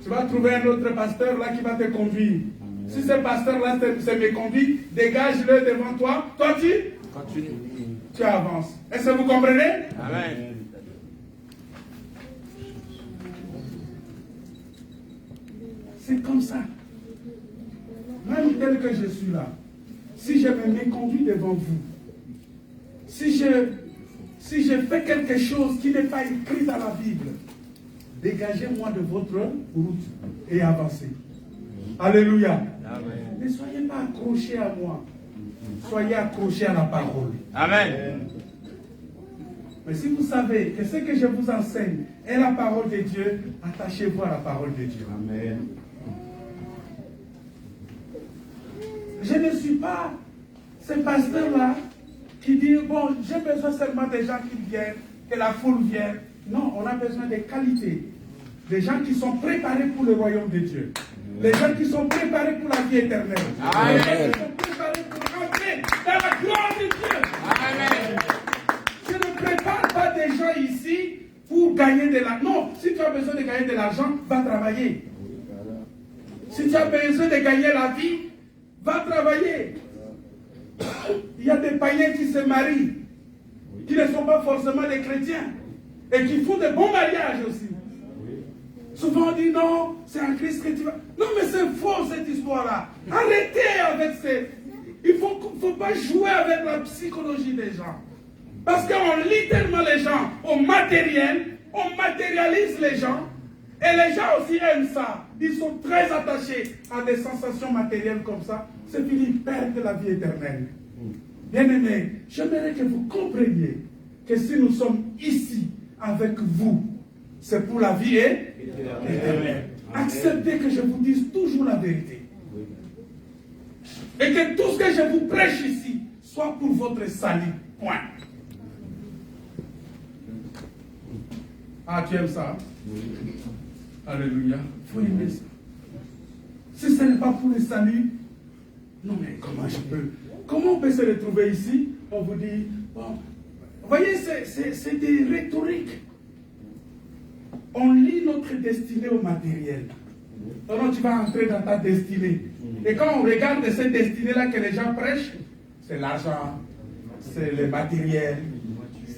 Tu vas trouver un autre pasteur là qui va te conduire. Si ce pasteur-là se méconduit, dégage-le devant toi. Toi, tu avances. Est-ce que vous comprenez? Amen. C'est comme ça. Même tel que je suis là, si je me méconduis devant vous, si je fais quelque chose qui n'est pas écrit dans la Bible, dégagez-moi de votre route et avancez. Alléluia. Amen. Ne soyez pas accrochés à moi. Soyez accrochés à la parole. Amen. Mais si vous savez que ce que je vous enseigne est la parole de Dieu, attachez-vous à la parole de Dieu. Amen. Je ne suis pas ce pasteur-là qui dit, bon, j'ai besoin seulement des gens qui viennent, que la foule vienne. Non, on a besoin de qualité. Des gens qui sont préparés pour le royaume de Dieu. Les gens qui sont préparés pour la vie éternelle. Amen. Les gens qui sont préparés pour entrer dans la gloire de Dieu. Amen. Je ne prépare pas des gens ici pour gagner de l'argent. Non, si tu as besoin de gagner de l'argent, va travailler. Si tu as besoin de gagner la vie, va travailler. Il y a des païens qui se marient, qui ne sont pas forcément des chrétiens, et qui font de bons mariages aussi. Souvent on dit non, c'est un Christ que tu vas... Non mais c'est faux cette histoire-là. Arrêtez avec ces... Il ne faut pas jouer avec la psychologie des gens. Parce qu'on lit tellement les gens au matériel, on matérialise les gens, et les gens aussi aiment ça. Ils sont très attachés à des sensations matérielles comme ça. C'est fini, ils perdent la vie éternelle. Bien-aimés, j'aimerais que vous compreniez que si nous sommes ici avec vous, c'est pour la vie éternelle. Acceptez que je vous dise toujours la vérité. Et que tout ce que je vous prêche ici soit pour votre salut. Point. Ah, tu aimes ça? Alléluia. Il faut aimer ça. Si ce n'est pas pour le salut, non mais comment on peut se retrouver ici? On vous dit, bon, vous voyez, c'est des rhétoriques. On lit notre destinée au matériel. Alors tu vas entrer dans ta destinée. Et quand on regarde cette destinée-là que les gens prêchent, c'est l'argent, c'est le matériel,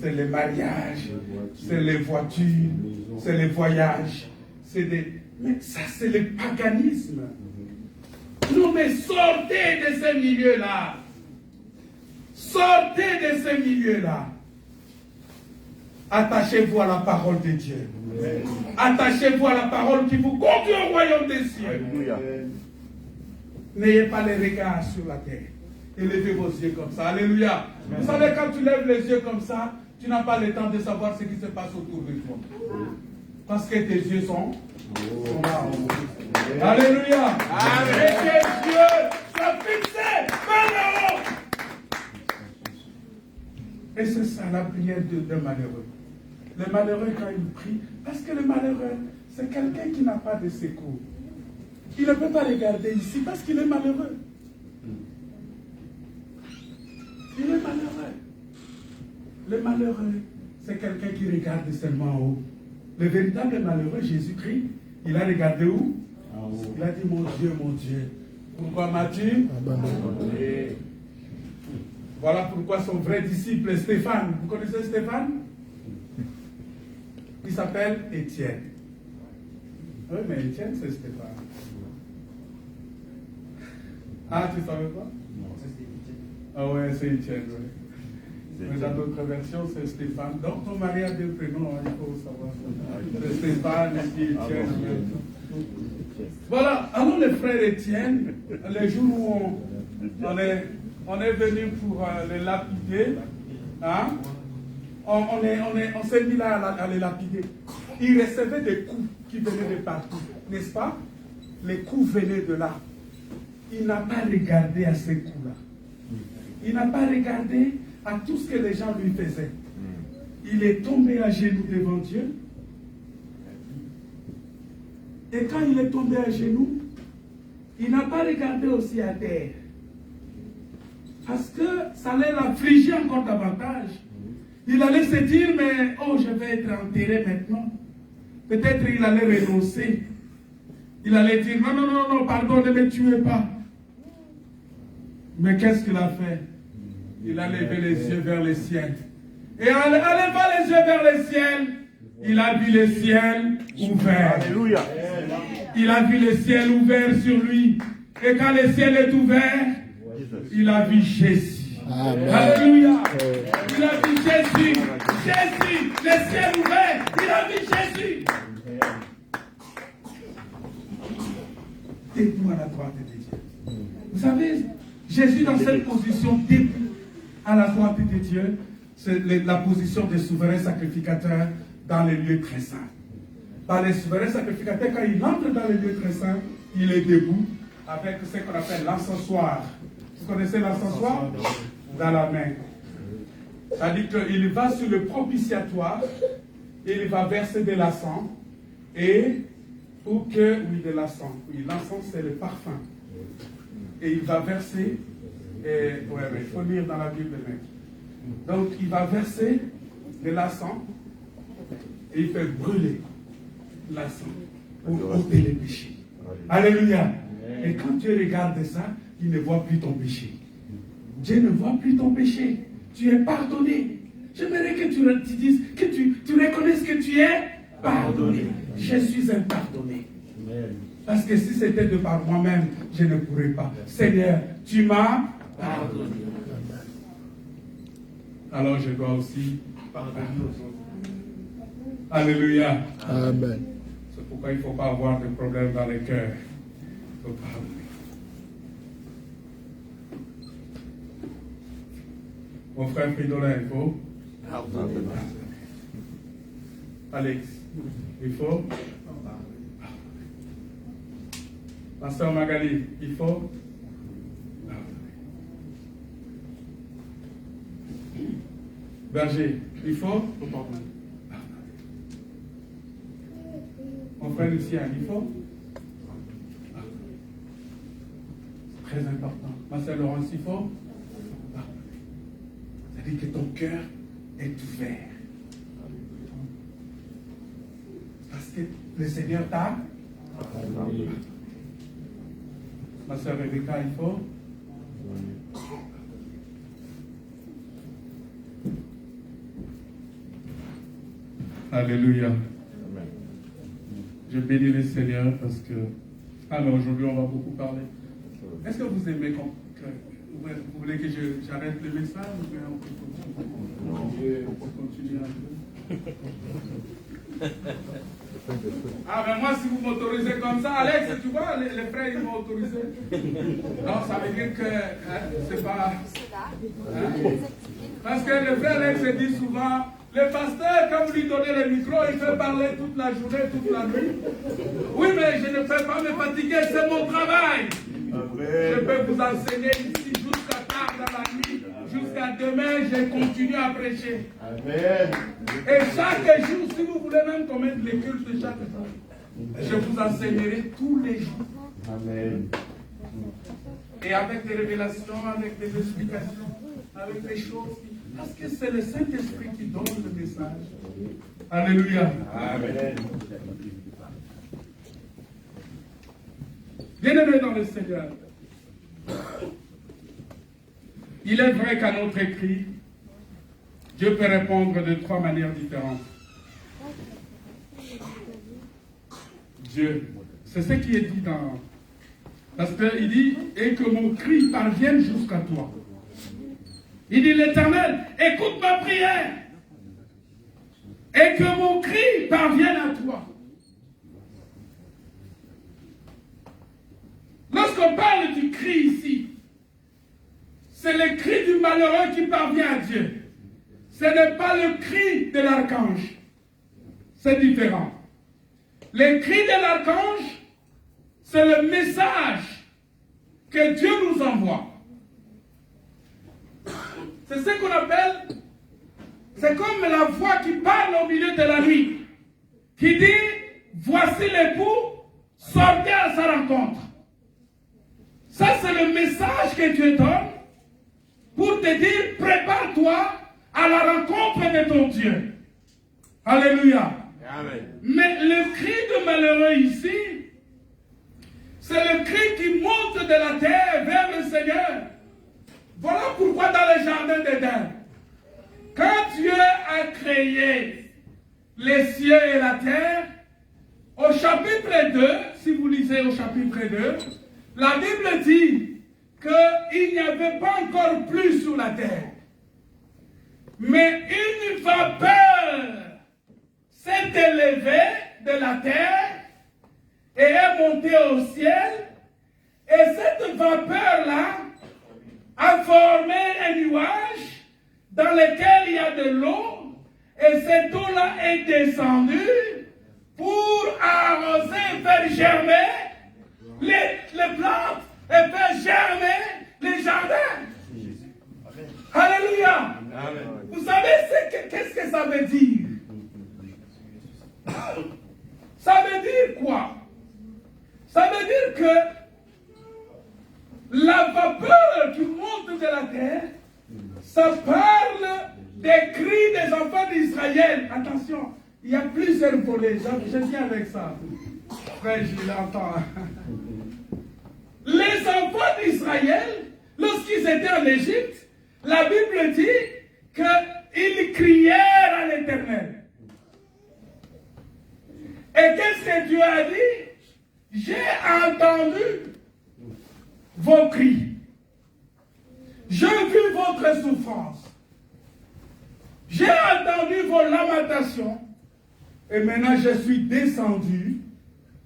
c'est le mariage, c'est les voitures, c'est les voyages, mais ça c'est le paganisme. Non mais sortez de ces milieux-là. Sortez de ces milieux-là. Attachez-vous à la parole de Dieu. Attachez-vous à la parole qui vous conduit au royaume des cieux. N'ayez pas les regards sur la terre. Et levez vos yeux comme ça. Alléluia. Vous savez, quand tu lèves les yeux comme ça, tu n'as pas le temps de savoir ce qui se passe autour de toi. Parce que tes yeux sont là. Alléluia. Amen. Et tes yeux soient fixés vers le haut. Et c'est ça la prière d'un malheureux. Le malheureux, quand il prie, parce que le malheureux, c'est quelqu'un qui n'a pas de secours. Il ne peut pas regarder ici parce qu'il est malheureux. Il est malheureux. Le malheureux, c'est quelqu'un qui regarde seulement en haut. Le véritable malheureux, Jésus-Christ, il a regardé où? Il a dit, mon Dieu, pourquoi m'as-tu abandonné? Voilà pourquoi son vrai disciple, Stéphane, vous connaissez Stéphane? Il s'appelle Étienne. Oui, mais Étienne, c'est Stéphane. Ah, tu ne savais pas? Non, ça c'était Étienne. Ah ouais, c'est Étienne, oui. Mais dans d'autres versions, c'est Stéphane. Donc, ton mari a deux prénoms, il faut savoir. C'est Stéphane et puis Étienne. Voilà, alors le frère Étienne, le jour où on est venu pour le lapider, hein? On s'est mis là à le lapider. Il recevait des coups qui venaient de partout, n'est-ce pas? Les coups venaient de là. Il n'a pas regardé à ces coups-là. Il n'a pas regardé à tout ce que les gens lui faisaient. Il est tombé à genoux devant Dieu. Et quand il est tombé à genoux, il n'a pas regardé aussi à terre. Parce que ça allait l'affliger encore davantage. Il allait se dire, mais oh, je vais être enterré maintenant. Peut-être il allait renoncer. Il allait dire, non, non, non, non, pardon, ne me tuez pas. Mais qu'est-ce qu'il a fait? Il a levé les yeux vers le ciel. Et en levant les yeux vers le ciel, il a vu le ciel ouvert. Alléluia. Il a vu le ciel ouvert sur lui. Et quand le ciel est ouvert, il a vu Jésus. Amen. Alléluia. Il a vu Jésus. Jésus, le ciel ouvert. Il a vu Jésus. Debout à la droite de Dieu. Vous savez, Jésus dans cette position debout à la droite de Dieu, c'est la position des souverains sacrificateurs dans les lieux très saints. Dans les souverains sacrificateurs, quand il entre dans les lieux très saints, il est debout avec ce qu'on appelle l'encensoir. Vous connaissez l'encensoir? Dans la main. C'est-à-dire qu'il va sur le propitiatoire et il va verser de l'encens et pour que, oui, de l'encens. Oui, l'encens c'est le parfum. Et il va verser, il faut lire dans la Bible, mec. Donc il va verser de l'encens et il fait brûler l'encens pour ôter les péchés. Alléluia. Et quand Dieu regarde ça, il ne voit plus ton péché. Dieu ne voit plus ton péché. Tu es pardonné. J'aimerais que tu dises, que tu reconnaisses que tu es pardonné. Je suis un pardonné. Parce que si c'était de par moi-même, je ne pourrais pas. Seigneur, tu m'as pardonné. Alors je dois aussi pardonner aux autres. Alléluia. Amen. C'est pourquoi il ne faut pas avoir de problème dans le cœur. Il faut pardonner. Mon frère Fridolin, il faut pardonner. Alex, il faut pardonner. Pasteur Magali, il faut pardonner. Berger, il faut pardonner. Mon frère Lucien, il faut pardonner. C'est très important. Ma sœur Laurence, il faut pardonner. C'est-à-dire que ton cœur est ouvert. Parce que le Seigneur t'a pardonné. Ma sœur Rebecca, il faut Alléluia. Je bénis le Seigneur parce que... Alors aujourd'hui, on va beaucoup parler. Est-ce que vous aimez vous voulez que j'arrête le message ou bien on peut continuer un peu? Ah ben moi, si vous m'autorisez comme ça, Alex, tu vois, les frères, ils m'ont autorisé. Non, ça veut dire que c'est pas... Parce que le frère Alex dit souvent, le pasteur, quand vous lui donnez le micro, il fait parler toute la journée, toute la nuit. Oui, mais je ne peux pas me fatiguer, c'est mon travail. Je peux vous enseigner ici jusqu'à tard dans la nuit, jusqu'à demain, je continue à prêcher. Amen. Et chaque jour, si vous voulez même commettre les cultes de chaque jour, je vous enseignerai tous les jours. Amen. Et avec des révélations, avec des explications, avec des choses. Parce que c'est le Saint-Esprit qui donne le message. Alléluia. Amen. Bien-aimés dans le Seigneur, il est vrai qu'à notre écrit, Dieu peut répondre de 3 manières différentes. Dieu, c'est ce qui est dit dans... Parce qu'il dit, et que mon cri parvienne jusqu'à toi. Il dit, l'Éternel, écoute ma prière, et que mon cri parvienne à toi. Lorsqu'on parle du cri ici, c'est le cri du malheureux qui parvient à Dieu. Ce n'est pas le cri de l'archange. C'est différent. Le cri de l'archange, c'est le message que Dieu nous envoie. C'est ce qu'on appelle, c'est comme la voix qui parle au milieu de la nuit, qui dit, voici l'époux, sortez à sa rencontre. Ça, c'est le message que Dieu donne te dire, prépare-toi à la rencontre de ton Dieu. Alléluia. Amen. Mais le cri de malheureux ici, c'est le cri qui monte de la terre vers le Seigneur. Voilà pourquoi dans le jardin d'Éden, quand Dieu a créé les cieux et la terre, au chapitre 2, si vous lisez au chapitre 2, la Bible dit qu'il n'y avait pas encore pluie sur la terre. Mais une vapeur s'est élevée de la terre et est montée au ciel. Et cette vapeur-là a formé un nuage dans lequel il y a de l'eau. Et cette eau-là est descendue pour arroser et faire germer les plantes et faire germer les jardins. Alléluia. Amen. Vous savez qu'est-ce que ça veut dire? Ça veut dire quoi? Ça veut dire que la vapeur qui monte de la terre, ça parle des cris des enfants d'Israël. Attention, il y a plusieurs volets. Je viens avec ça. Frère, je l'entends. Les enfants d'Israël, lorsqu'ils étaient en Égypte, la Bible dit qu'ils crièrent à l'Éternel. Et qu'est-ce que Dieu a dit? J'ai entendu vos cris. J'ai vu votre souffrance. J'ai entendu vos lamentations. Et maintenant, je suis descendu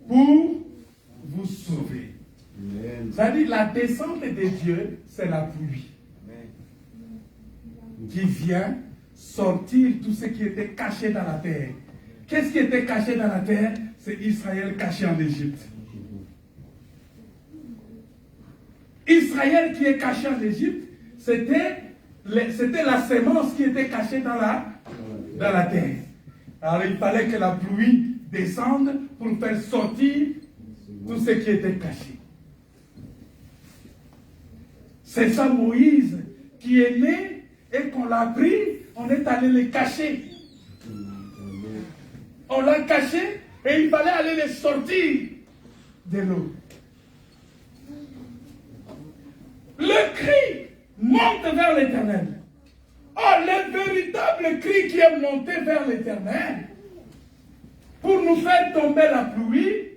pour vous sauver. C'est-à-dire, la descente de Dieu, c'est la pluie. Qui vient sortir tout ce qui était caché dans la terre. Qu'est-ce qui était caché dans la terre? C'est Israël caché en Égypte. Israël qui est caché en Égypte, c'était la sémence qui était cachée dans la terre. Alors il fallait que la pluie descende pour faire sortir tout ce qui était caché. C'est ça Moïse qui est né et qu'on l'a pris, on est allé le cacher. On l'a caché et il fallait aller le sortir de l'eau. Le cri monte vers l'Éternel. Oh, le véritable cri qui est monté vers l'Éternel pour nous faire tomber la pluie,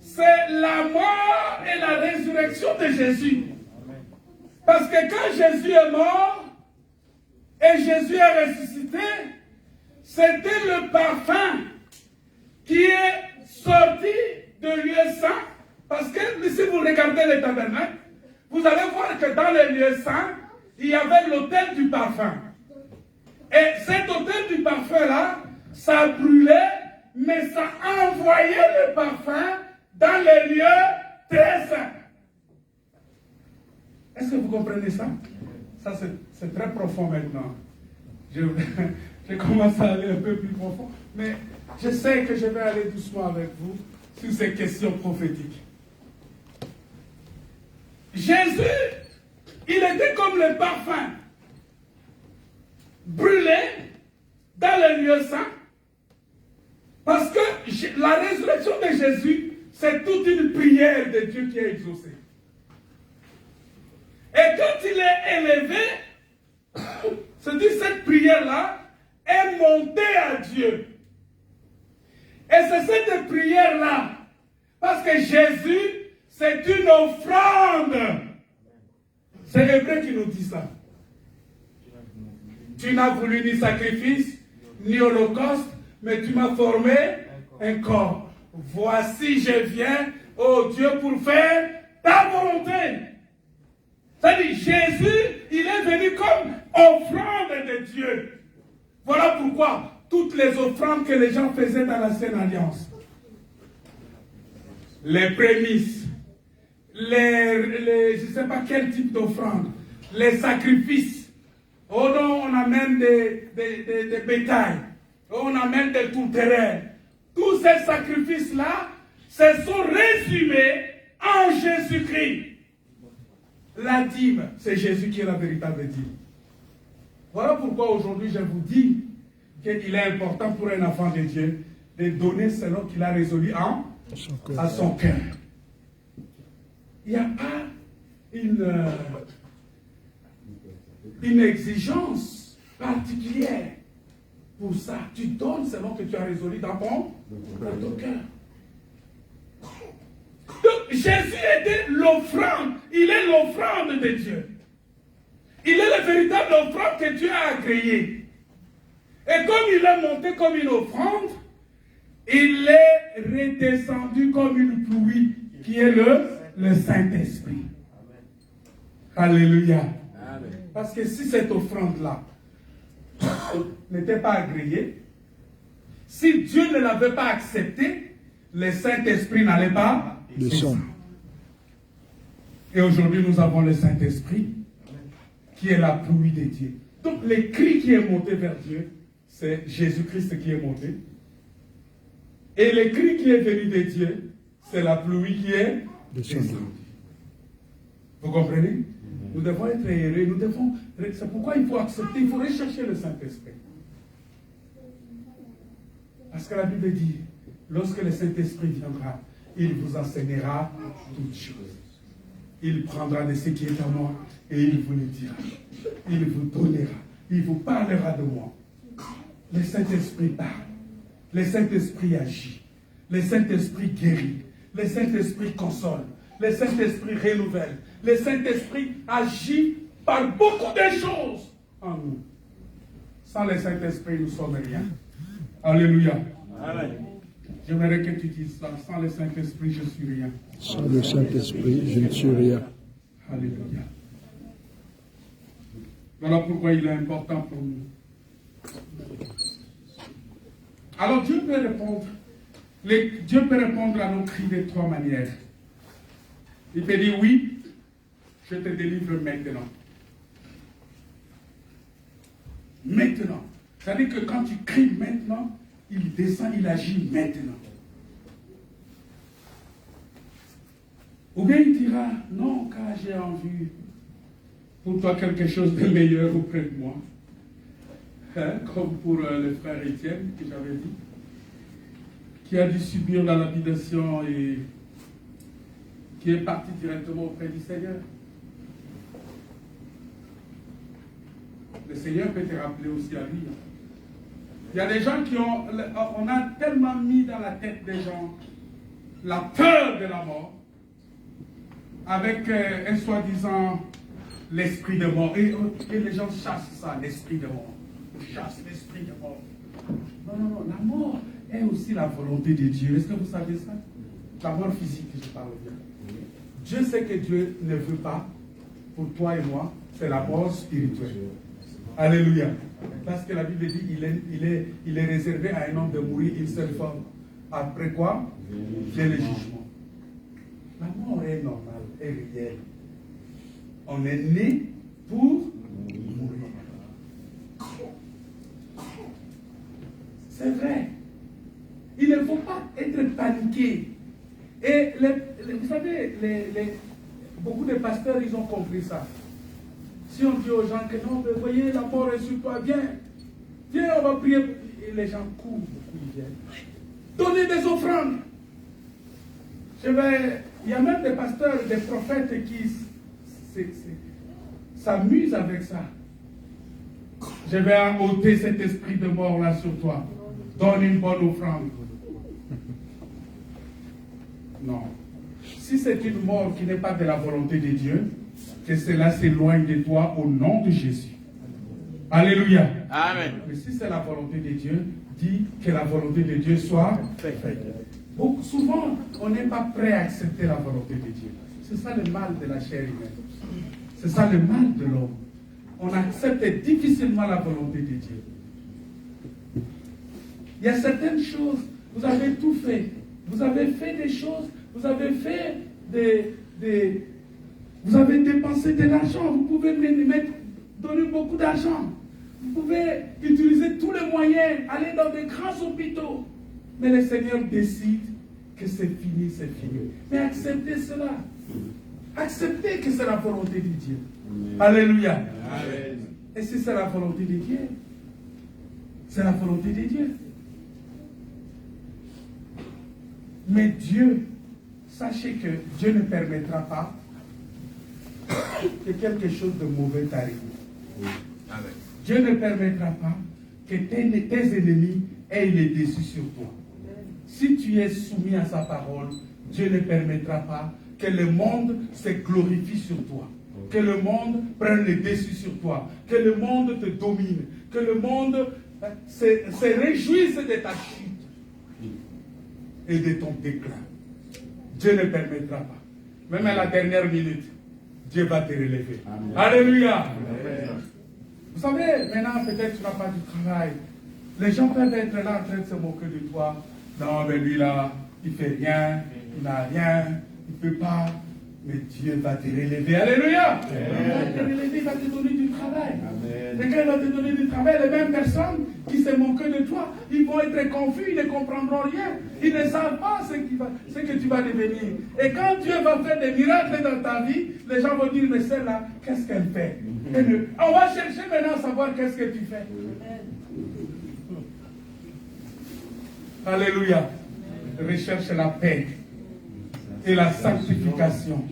c'est la mort et la résurrection de Jésus. Parce que quand Jésus est mort et Jésus est ressuscité, c'était le parfum qui est sorti de lieu saint. Parce que si vous regardez le tabernacle, vous allez voir que dans le lieu saint, il y avait l'autel du parfum. Et cet autel du parfum-là, ça brûlait, mais ça envoyait le parfum dans les lieux très saints. Est-ce que vous comprenez ça? Ça, c'est très profond maintenant. Je commence à aller un peu plus profond, mais je sais que je vais aller doucement avec vous sur ces questions prophétiques. Jésus, il était comme le parfum brûlé dans le lieu saint, parce que la résurrection de Jésus, c'est toute une prière de Dieu qui est exaucée. Et quand il est élevé, c'est-à-dire cette prière-là est montée à Dieu. Et c'est cette prière-là, parce que Jésus, c'est une offrande. C'est l'Hébreu qui nous dit ça. Tu n'as voulu ni sacrifice, ni holocauste, mais tu m'as formé un corps. Voici, je viens, ô Dieu, pour faire ta volonté. C'est-à-dire, Jésus, il est venu comme offrande de Dieu. Voilà pourquoi toutes les offrandes que les gens faisaient dans l'Ancienne Alliance, les prémices, je ne sais pas quel type d'offrande, les sacrifices, oh non, on amène des bétails, on amène des tourterelles. Tous ces sacrifices-là se sont résumés en Jésus-Christ. La dîme, c'est Jésus qui est la véritable dîme. Voilà pourquoi aujourd'hui je vous dis qu'il est important pour un enfant de Dieu de donner selon qu'il a résolu à son cœur. Il n'y a pas une exigence particulière pour ça. Tu donnes selon que tu as résolu dans ton cœur. Donc Jésus était l'offrande. Il est l'offrande de Dieu. Il est la véritable offrande que Dieu a agréée. Et comme il est monté comme une offrande, il est redescendu comme une pluie qui est le Saint-Esprit. Alléluia. Amen. Parce que si cette offrande-là n'était pas agréée, si Dieu ne l'avait pas acceptée, le Saint-Esprit n'allait pas descendre. Et aujourd'hui, nous avons le Saint-Esprit qui est la pluie de Dieu. Donc, le cri qui est monté vers Dieu, c'est Jésus-Christ qui est monté. Et le cri qui est venu de Dieu, c'est la pluie qui est descendue. Vous comprenez? Nous devons être heureux, c'est pourquoi il faut accepter, il faut rechercher le Saint-Esprit. Parce que la Bible dit, lorsque le Saint-Esprit viendra, il vous enseignera toutes choses. Il prendra de ce qui est à moi et il vous le dira. Il vous donnera, il vous parlera de moi. Le Saint-Esprit parle, le Saint-Esprit agit, le Saint-Esprit guérit, le Saint-Esprit console, le Saint-Esprit renouvelle, le Saint-Esprit agit par beaucoup de choses en nous. Sans le Saint-Esprit, nous ne sommes rien. Alléluia. Amen. J'aimerais que tu dises ça. Sans le Saint-Esprit, je ne suis rien. Sans le Saint-Esprit, je ne suis rien. Alléluia. Voilà pourquoi il est important pour nous. Alors Dieu peut répondre. Dieu peut répondre à nos cris de trois manières. Il peut dire oui, je te délivre maintenant. Maintenant. C'est-à-dire que quand tu cries maintenant, il descend, il agit maintenant. Ou bien il dira, non, car j'ai en vue pour toi quelque chose de meilleur auprès de moi. Hein, comme pour le frère Étienne, que j'avais dit, qui a dû subir la lapidation et qui est parti directement auprès du Seigneur. Le Seigneur peut te rappeler aussi à lui. Il y a des gens on a tellement mis dans la tête des gens la peur de la mort, avec un soi-disant l'esprit de mort. Et les gens chassent ça, l'esprit de mort. Ils chassent l'esprit de mort. Non, la mort est aussi la volonté de Dieu. Est-ce que vous savez ça? La mort physique, je parle bien. Dieu sait que Dieu ne veut pas, pour toi et moi, c'est la mort spirituelle. Alléluia. Parce que la Bible dit il est réservé à un homme de mourir une seule fois. Après quoi? Vient le jugement. La mort est normale, est réelle. On est né pour mourir. C'est vrai. Il ne faut pas être paniqué. Et vous savez, beaucoup de pasteurs, ils ont compris ça. Si on dit aux gens que non, mais voyez, la mort est sur toi, viens, on va prier. Et les gens courent, ils viennent. Donnez des offrandes. Il y a même des pasteurs, des prophètes qui s'amusent avec ça. Je vais ôter cet esprit de mort là sur toi. Donne une bonne offrande. Non. Si c'est une mort qui n'est pas de la volonté de Dieu, que cela s'éloigne de toi au nom de Jésus. Alléluia. Amen. Mais si c'est la volonté de Dieu, dis que la volonté de Dieu soit faite. Souvent, on n'est pas prêt à accepter la volonté de Dieu. C'est ça le mal de la chair humaine. C'est ça le mal de l'homme. On accepte difficilement la volonté de Dieu. Il y a certaines choses, vous avez tout fait. Vous avez fait des choses, vous avez fait vous avez dépensé de l'argent, vous pouvez donner beaucoup d'argent. Vous pouvez utiliser tous les moyens, aller dans de grands hôpitaux. Mais le Seigneur décide que c'est fini, c'est fini. Mais acceptez cela. Acceptez que c'est la volonté de Dieu. Alléluia. Amen. Et si c'est la volonté de Dieu, c'est la volonté de Dieu. Mais Dieu, sachez que Dieu ne permettra pas que quelque chose de mauvais t'arrive. Dieu ne permettra pas que tes ennemis aient le dessus sur toi. Si tu es soumis à sa parole, Dieu ne permettra pas que le monde se glorifie sur toi, que le monde prenne le dessus sur toi, que le monde te domine, que le monde se réjouisse de ta chute et de ton déclin. Dieu ne permettra pas. Même à la dernière minute, Dieu va te relever. Amen. Alléluia. Amen. Vous savez, maintenant peut-être tu n'as pas du travail. Les gens peuvent être là en train de se moquer de toi. Non, mais lui là, il fait rien, il n'a rien, il ne peut pas. Mais Dieu va te relever. Alléluia. Il va te relever, il va te donner du travail. Amen. Et quand il va te donner du travail, les mêmes personnes qui se moquent de toi, ils vont être confus, ils ne comprendront rien. Ils ne savent pas ce que tu vas devenir. Et quand Dieu va faire des miracles dans ta vie, les gens vont dire, mais celle-là, qu'est-ce qu'elle fait? On va chercher maintenant à savoir qu'est-ce que tu fais. Alléluia. Recherche la paix et la sanctification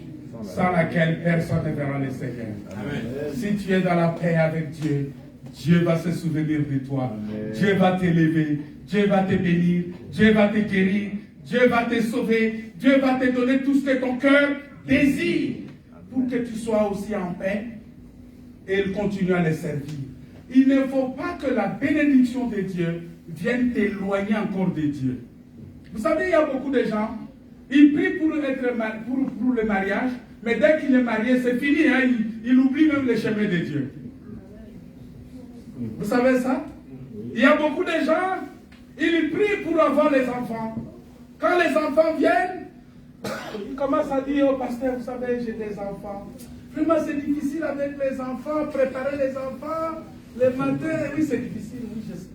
sans laquelle personne ne verra le Seigneur. Amen. Si tu es dans la paix avec Dieu, Dieu va se souvenir de toi. Amen. Dieu va t'élever, Dieu va te bénir, Dieu va te guérir, Dieu va te sauver, Dieu va te donner tout ce que ton cœur désire pour que tu sois aussi en paix et continue à le servir. Il ne faut pas que la bénédiction de Dieu vienne t'éloigner encore de Dieu. Vous savez, il y a beaucoup de gens, ils prient pour le mariage, mais dès qu'il est marié, c'est fini. Hein, il oublie même le chemin de Dieu. Vous savez ça? Il y a beaucoup de gens, ils prient pour avoir les enfants. Quand les enfants viennent, ils commencent à dire, oh pasteur, vous savez, j'ai des enfants. Vraiment, c'est difficile avec les enfants, préparer les enfants, les matins. Oui, c'est difficile, oui, je sais.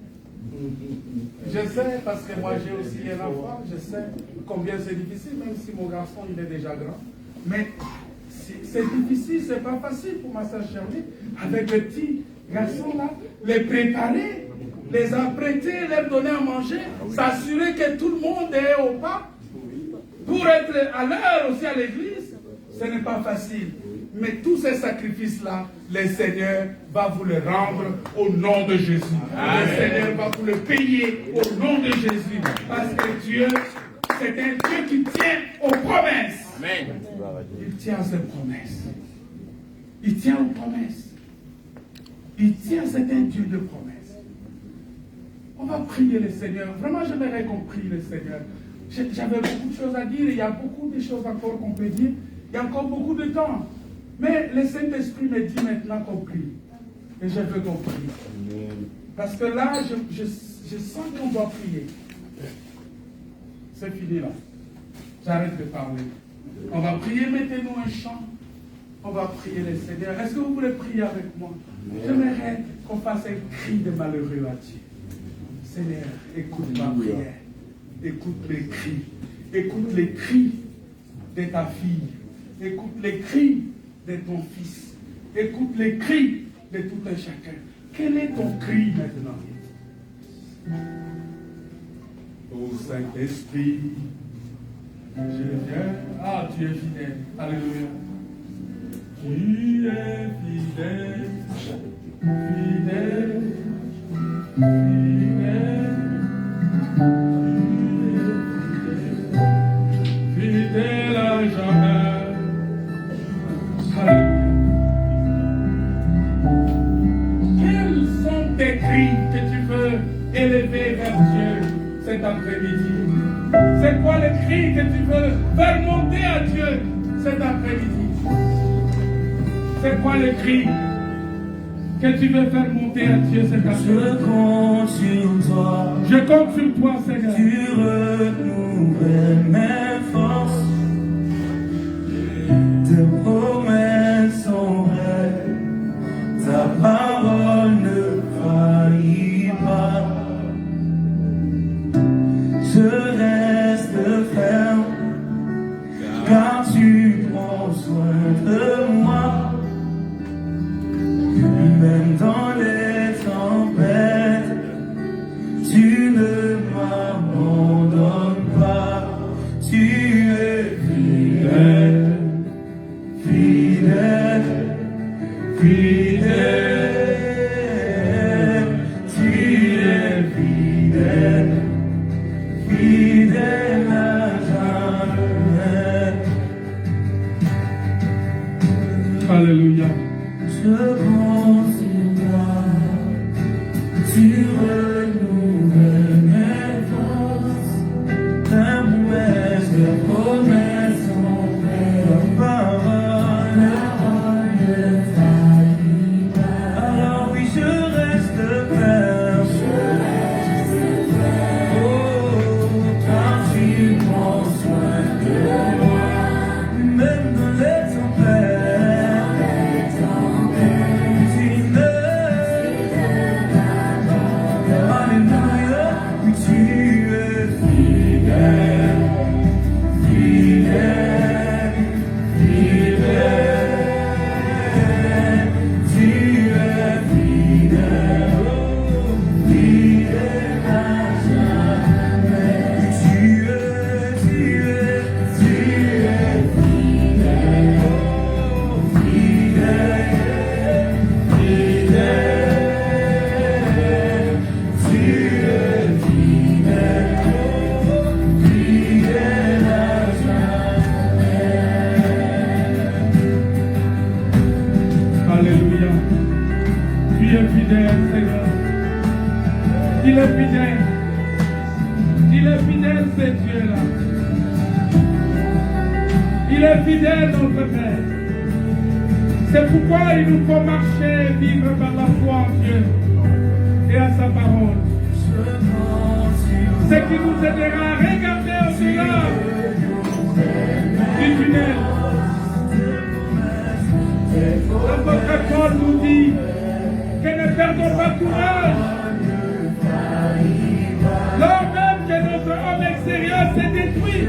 Je sais, parce que moi j'ai aussi un enfant, je sais combien c'est difficile, même si mon garçon il est déjà grand. Mais c'est difficile, c'est pas facile pour ma soeur Shirley, avec les petits garçons là, les préparer, les apprêter, leur donner à manger, s'assurer que tout le monde est au pas, pour être à l'heure aussi à l'église, ce n'est pas facile. Mais tous ces sacrifices-là, le Seigneur va vous les rendre au nom de Jésus. Amen. Le Seigneur va vous le payer au nom de Jésus. Parce que Dieu, c'est un Dieu qui tient aux promesses. Amen. Il tient à ses promesses. Il tient aux promesses. Il tient, c'est un Dieu de promesses. On va prier le Seigneur. Vraiment, j'aimerais qu'on prie le Seigneur. J'avais beaucoup de choses à dire. Il y a beaucoup de choses encore qu'on peut dire. Il y a encore beaucoup de temps. Mais le Saint-Esprit me dit maintenant qu'on prie. Et je veux qu'on prie. Parce que là, je sens qu'on doit prier. C'est fini là. J'arrête de parler. On va prier, mettez-nous un chant. On va prier le Seigneur. Est-ce que vous voulez prier avec moi? J'aimerais qu'on fasse un cri de malheureux à Dieu. Seigneur, écoute ma prière. Écoute les cris. Écoute les cris de ta fille. Écoute les cris de ton fils. Écoute les cris de tout un chacun. Quel est ton cri maintenant? Ô Saint-Esprit, je viens. Ah, tu es fidèle. Alléluia. Tu es fidèle. Fidèle. Fidèle. Fidèle à jamais. Quels sont tes cris que tu veux élever vers Dieu cet après-midi? C'est quoi les cris que tu veux faire monter à Dieu cet après-midi? C'est quoi les cris que tu veux faire monter à Dieu cet après-midi? Je compte sur toi. Je compte sur toi, Seigneur. Tu renouvelles mes forces. Tes promesses sont vraies, ta parole ne faillit pas. Je reste ferme, car tu prends soin de moi, même dans es fidèle, fidèle, fidèle, tu es fidèle, fidèle à jamais. Alléluia. Je compte sur toi, tu renouvelles mes forces, ta promesse sont vraies, ta parole ne faillit pas. Alors oui, je reste ferme, oh, car tu prends soin de moi, même dans les tempêtes. Il est fidèle. Il est fidèle, ce Dieu-là. Il est fidèle, notre Père. C'est pourquoi il nous faut marcher et vivre par la foi en Dieu et à sa parole. Ce qui nous aidera à regarder au-delà du tunnel. L'apôtre Paul nous dit que ne perdons pas courage. Lors même que notre homme extérieur s'est détruit,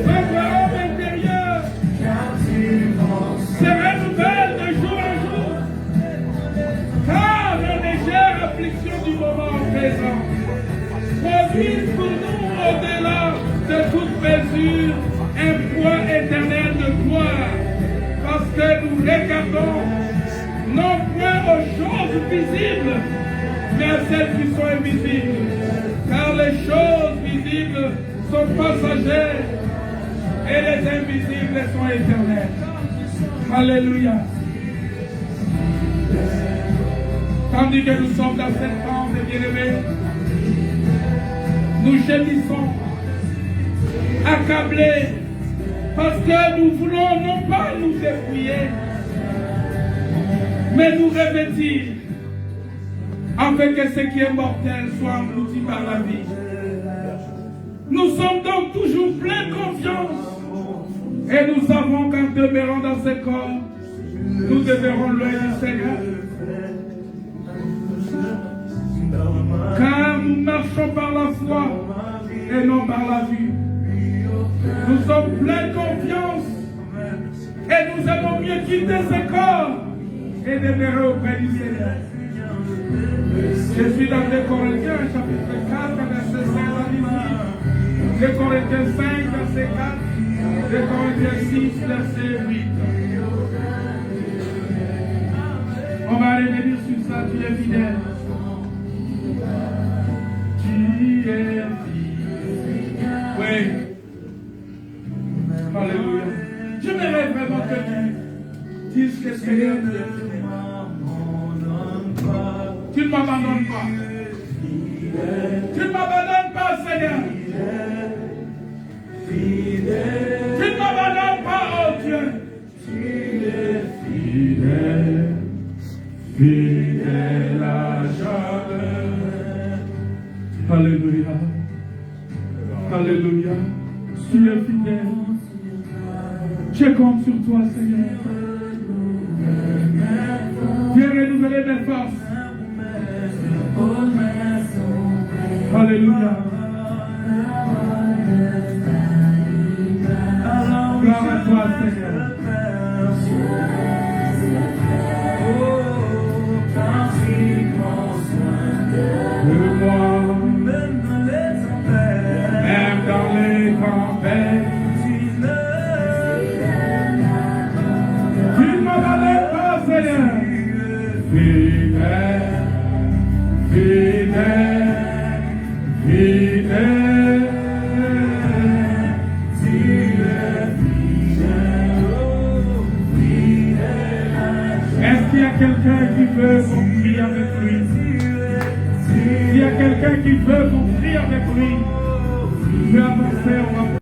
notre homme intérieur se renouvelle de jour en jour. Car les légères afflictions du moment présent produisent pour nous au-delà de toute mesure un poids éternel de gloire. Parce que nous regardons non point aux choses visibles, mais à celles qui sont invisibles. Car les choses visibles sont passagères et les invisibles sont éternelles. Alléluia. Tandis que nous sommes dans cette phase, bien-aimés, nous gémissons, accablés, parce que nous voulons non pas nous dépouiller, mais nous revêtir, afin que ce qui est mortel soit englouti par la vie. Nous sommes donc toujours pleins de confiance, et nous savons qu'en demeurant dans ce corps, nous demeurons loin du Seigneur. Car nous marchons par la foi et non par la vue. Nous sommes pleins de confiance et nous aimons mieux quitter ce corps et demeurer auprès du Seigneur. Je suis dans 2 Corinthiens, chapitre 4, verset 5 à 18. 2 Corinthiens 5, verset 4. 2 Corinthiens 6, verset 8. On va revenir sur ça, tu es fidèle. Tu es fidèle. Oui. Alléluia. Je m'aimerais vraiment que tu dises que Seigneur, tu ne m'abandonnes pas. Tu ne m'abandonnes pas, Seigneur. Tu ne m'abandonnes pas, oh Dieu. Tu es fidèle, fidèle à jamais. Alléluia. Alléluia. Tu es fidèle. Je compte sur toi, Seigneur. Viens renouveler mes forces. Alléluia. Gloire à toi, Seigneur. De moi, même dans les tempêtes. Fidèle, fidèle, fidèle, tu es fidèle, oh, fidèle. Est-ce qu'il y a quelqu'un qui veut qu'on prie avec lui? S'il y a quelqu'un qui veut qu'on prie avec lui, je vais avancer, on va